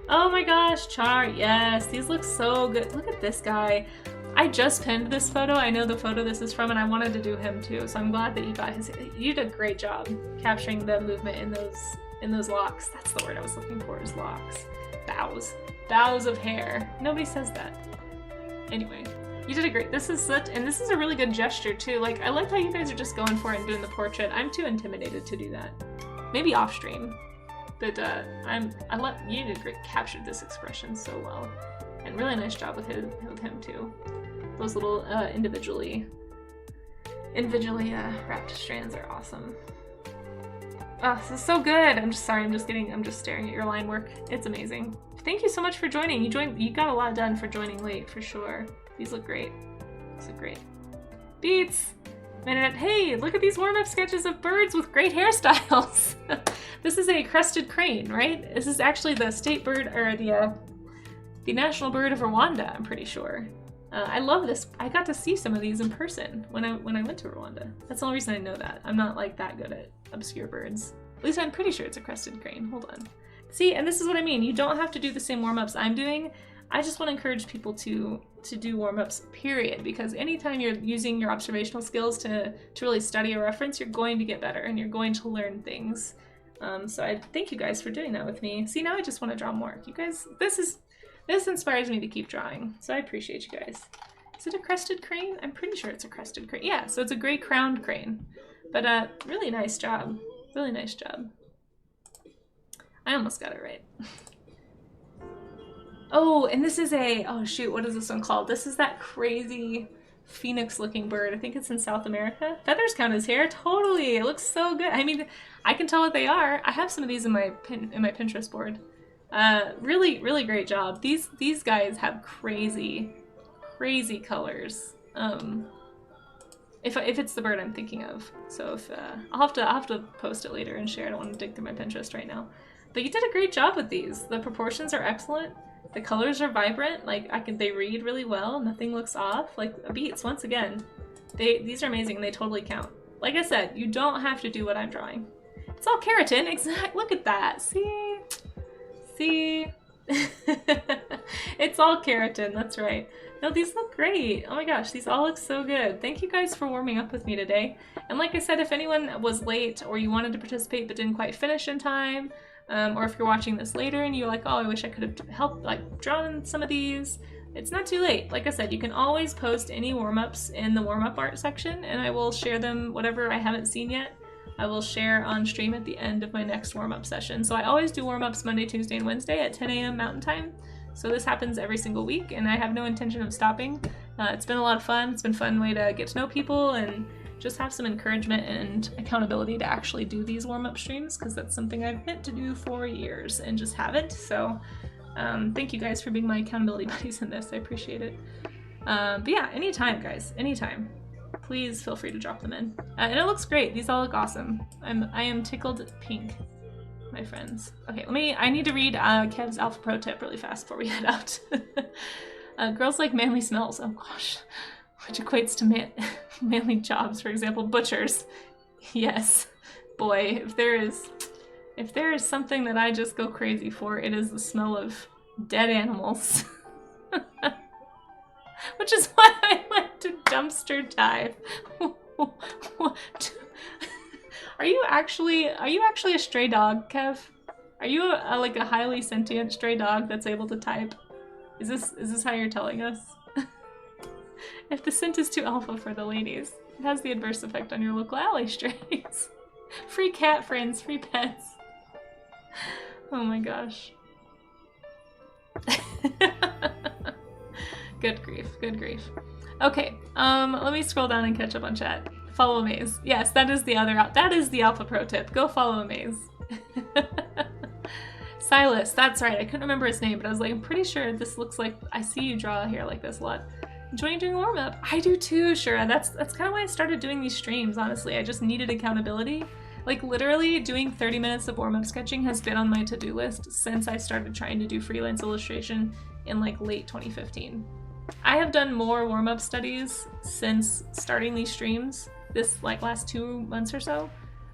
Oh my gosh, Char. Yes, these look so good. Look at this guy. I just pinned this photo. I know the photo this is from, and I wanted to do him too. So I'm glad that you got his. You did a great job capturing the movement in those locks. That's the word I was looking for, is locks. Bows of hair. Nobody says that. Anyway, you did a great. This is a really good gesture too. Like I like how you guys are just going for it and doing the portrait. I'm too intimidated to do that. Maybe off stream, but you did great. Captured this expression so well, and really nice job with him too. Those little individually wrapped strands are awesome. Oh, this is so good. I'm just staring at your line work. It's amazing. Thank you so much for joining. You got a lot done for joining late, for sure. These look great. These look great. Beats! Minute. Hey, look at these warm-up sketches of birds with great hairstyles. This is a crested crane, right? This is actually the state bird, or the national bird of Rwanda, I'm pretty sure. I love this. I got to see some of these in person when I went to Rwanda. That's the only reason I know that. I'm not like that good at obscure birds. At least I'm pretty sure it's a crested crane. Hold on. See, and this is what I mean. You don't have to do the same warm-ups I'm doing. I just want to encourage people to do warm-ups, period, because anytime you're using your observational skills to really study a reference, you're going to get better and you're going to learn things. So I thank you guys for doing that with me. See, now I just want to draw more. You guys, this inspires me to keep drawing, so I appreciate you guys. Is it a crested crane? I'm pretty sure it's a crested crane. Yeah, so it's a gray crowned crane. But really nice job. Really nice job. I almost got it right. Oh, and this is oh shoot, what is this one called? This is that crazy phoenix looking bird. I think it's in South America. Feathers count as hair? Totally, it looks so good. I mean, I can tell what they are. I have some of these in my Pinterest board. Really, really great job. These guys have crazy colors. If it's the bird I'm thinking of. So if I'll have to post it later and share. I don't want to dig through my Pinterest right now. But you did a great job with these. The proportions are excellent. The colors are vibrant. Like they read really well. Nothing looks off. Like beats once again. These are amazing and they totally count. Like I said, you don't have to do what I'm drawing. It's all keratin. Exact. Look at that. See? It's all keratin. That's right. No, these look great. Oh my gosh, these all look so good. Thank you guys for warming up with me today. And like I said, if anyone was late or you wanted to participate but didn't quite finish in time, or if you're watching this later and you're like, oh, I wish I could have helped, like, drawn some of these, it's not too late. Like I said, you can always post any warm-ups in the warm-up art section, and I will share them, whatever I haven't seen yet, I will share on stream at the end of my next warm-up session. So I always do warm-ups Monday, Tuesday, and Wednesday at 10 a.m. Mountain Time. So this happens every single week, and I have no intention of stopping. It's been a lot of fun. It's been a fun way to get to know people and just have some encouragement and accountability to actually do these warm-up streams, because that's something I've meant to do for years and just haven't. So thank you guys for being my accountability buddies in this. I appreciate it. But yeah, anytime, guys, anytime. Please feel free to drop them in. And it looks great. These all look awesome. I am tickled pink, my friends. Okay, I need to read Kev's Alpha Pro tip really fast before we head out. Girls like manly smells. Oh gosh. Which equates to manly jobs, for example, butchers. Yes. Boy, if there is something that I just go crazy for, it is the smell of dead animals. Which is why I went to dumpster dive. What? Are you actually a stray dog, Kev? Are you like a highly sentient stray dog that's able to type? Is this how you're telling us? If the scent is too alpha for the ladies, it has the adverse effect on your local alley strays. Free cat friends, free pets. Oh my gosh. Good grief, good grief. Okay, let me scroll down and catch up on chat. Follow Amaze. Yes, that is the alpha pro tip. Go follow Amaze. Silas, that's right. I couldn't remember his name, but I was like, I'm pretty sure this looks like, I see you draw hair like this a lot. Enjoying doing warm up. I do too, Shura. That's kind of why I started doing these streams, honestly. I just needed accountability. Like literally doing 30 minutes of warm up sketching has been on my to-do list since I started trying to do freelance illustration in like late 2015. I have done more warm up studies since starting these streams, this like last 2 months or so,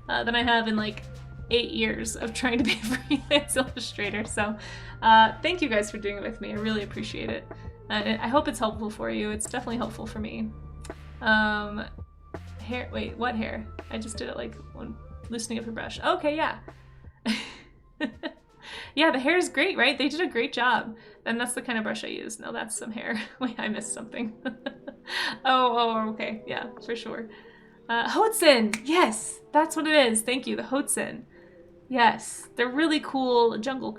than I have in like 8 years of trying to be a freelance illustrator. So thank you guys for doing it with me. I really appreciate it. I hope it's helpful for you. It's definitely helpful for me. Hair, wait, what hair? I just did it like when loosening up your brush. Okay, yeah. Yeah, the hair is great, right? They did a great job. And that's the kind of brush I use. No, that's some hair. Wait, I missed something. oh, okay. Yeah, for sure. Hotsen! Yes, that's what it is. Thank you, the Hotsen. Yes, they're really cool jungle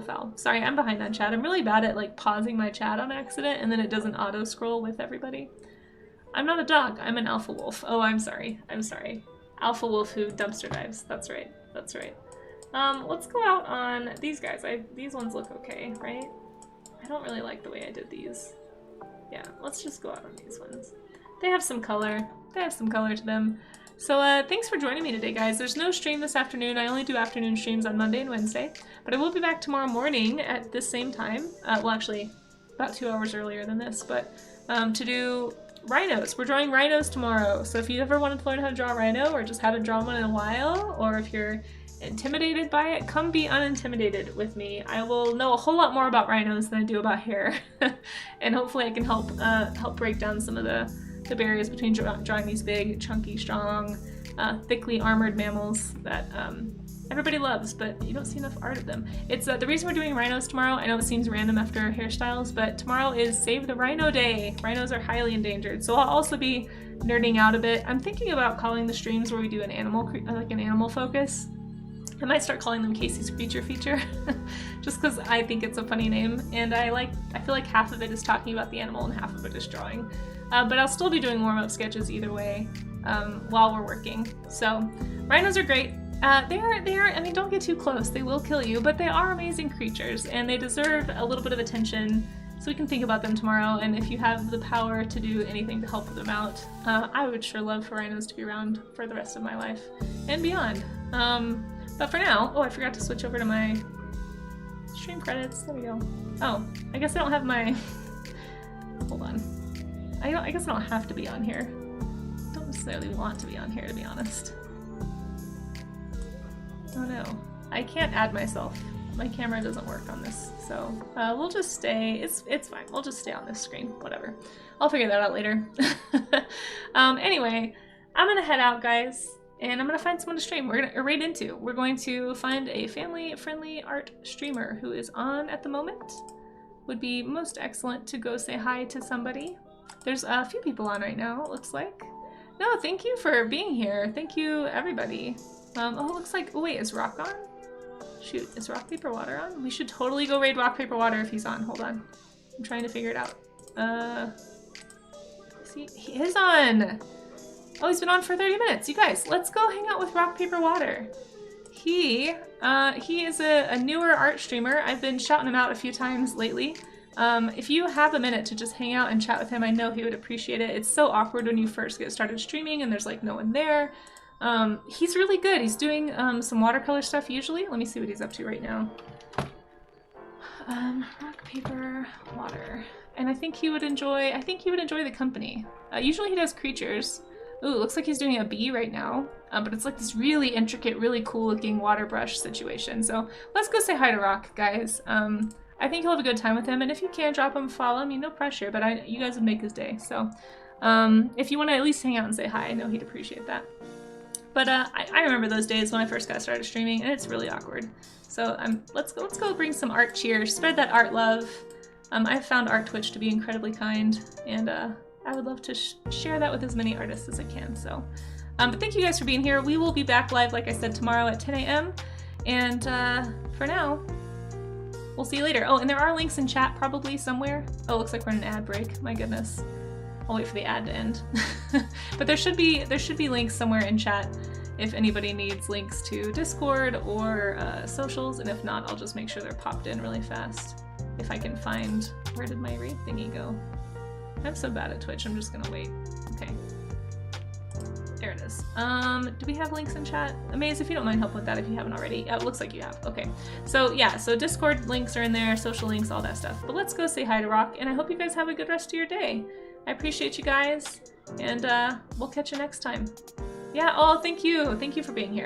fowl. Sorry, I'm behind on chat. I'm really bad at like pausing my chat on accident and then it doesn't auto scroll with everybody. I'm not a dog, I'm an alpha wolf. Oh, I'm sorry. Alpha wolf who dumpster dives. That's right. Let's go out on these guys. These ones look okay, right? I don't really like the way I did these. Yeah, let's just go out on these ones. They have some color. To them. So thanks for joining me today, guys. There's no stream this afternoon. I only do afternoon streams on Monday and Wednesday, but I will be back tomorrow morning at this same time. Well, actually, about 2 hours earlier than this, but to do rhinos. We're drawing rhinos tomorrow. So if you ever wanted to learn how to draw a rhino or just haven't drawn one in a while, or if you're intimidated by it, come be unintimidated with me. I will know a whole lot more about rhinos than I do about hair. And hopefully I can help break down some of the barriers between drawing these big, chunky, strong, thickly armored mammals that everybody loves, but you don't see enough art of them. It's the reason we're doing rhinos tomorrow. I know it seems random after hairstyles, but tomorrow is Save the Rhino Day. Rhinos are highly endangered, so I'll also be nerding out a bit. I'm thinking about calling the streams where we do an animal focus. I might start calling them Casey's Creature Feature, just because I think it's a funny name, and I feel like half of it is talking about the animal and half of it is drawing. But I'll still be doing warm-up sketches either way while we're working. So rhinos are great. They are, I mean, don't get too close, they will kill you, but they are amazing creatures, and they deserve a little bit of attention, so we can think about them tomorrow. And if you have the power to do anything to help them out, I would sure love for rhinos to be around for the rest of my life and beyond. But for now, oh, I forgot to switch over to my stream credits. There we go. Oh, I guess I don't have my, hold on. I guess I don't have to be on here. I don't necessarily want to be on here, to be honest. Oh no, I can't add myself. My camera doesn't work on this, so we'll just stay, it's fine. We'll just stay on this screen, whatever. I'll figure that out later. Anyway, I'm gonna head out, guys. And I'm gonna find someone to stream. We're going to find a family-friendly art streamer who is on at the moment. Would be most excellent to go say hi to somebody. There's a few people on right now, it looks like. No, thank you for being here. Thank you, everybody. Oh, it looks like, oh wait, is Rock on? Shoot, is Rock, Paper, Water on? We should totally go raid Rock, Paper, Water if he's on. Hold on. I'm trying to figure it out. See, he is on! Oh, he's been on for 30 minutes. You guys, let's go hang out with Rock, Paper, Water. He is a newer art streamer. I've been shouting him out a few times lately. If you have a minute to just hang out and chat with him, I know he would appreciate it. It's so awkward when you first get started streaming and there's like no one there. He's really good. He's doing some watercolor stuff usually. Let me see what he's up to right now. Rock, Paper, Water. And I think he would enjoy the company. Usually he does creatures. Ooh, looks like he's doing a bee right now, but it's like this really intricate, really cool looking water brush situation. So let's go say hi to Rock, guys. I think he'll have a good time with him, and if you can, drop him a follow. I mean, no pressure, but you guys would make his day. So if you want to at least hang out and say hi, I know he'd appreciate that. But I remember those days when I first got started streaming, and it's really awkward. So let's go bring some art cheer, spread that art love. I've found Art Twitch to be incredibly kind, and I would love to share that with as many artists as I can. So, but thank you guys for being here. We will be back live, like I said, tomorrow at 10 a.m. And for now, we'll see you later. Oh, and there are links in chat probably somewhere. Oh, looks like we're in an ad break. My goodness. I'll wait for the ad to end. But there should be links somewhere in chat if anybody needs links to Discord or socials, and if not, I'll just make sure they're popped in really fast. If I can find, where did my raid thingy go? I'm so bad at Twitch, I'm just gonna wait. Okay. There it is. Do we have links in chat? Amaze, if you don't mind help with that if you haven't already. Oh, it looks like you have. Okay. So yeah, so Discord links are in there, social links, all that stuff. But let's go say hi to Rock, and I hope you guys have a good rest of your day. I appreciate you guys, and we'll catch you next time. Yeah, oh, thank you. Thank you for being here.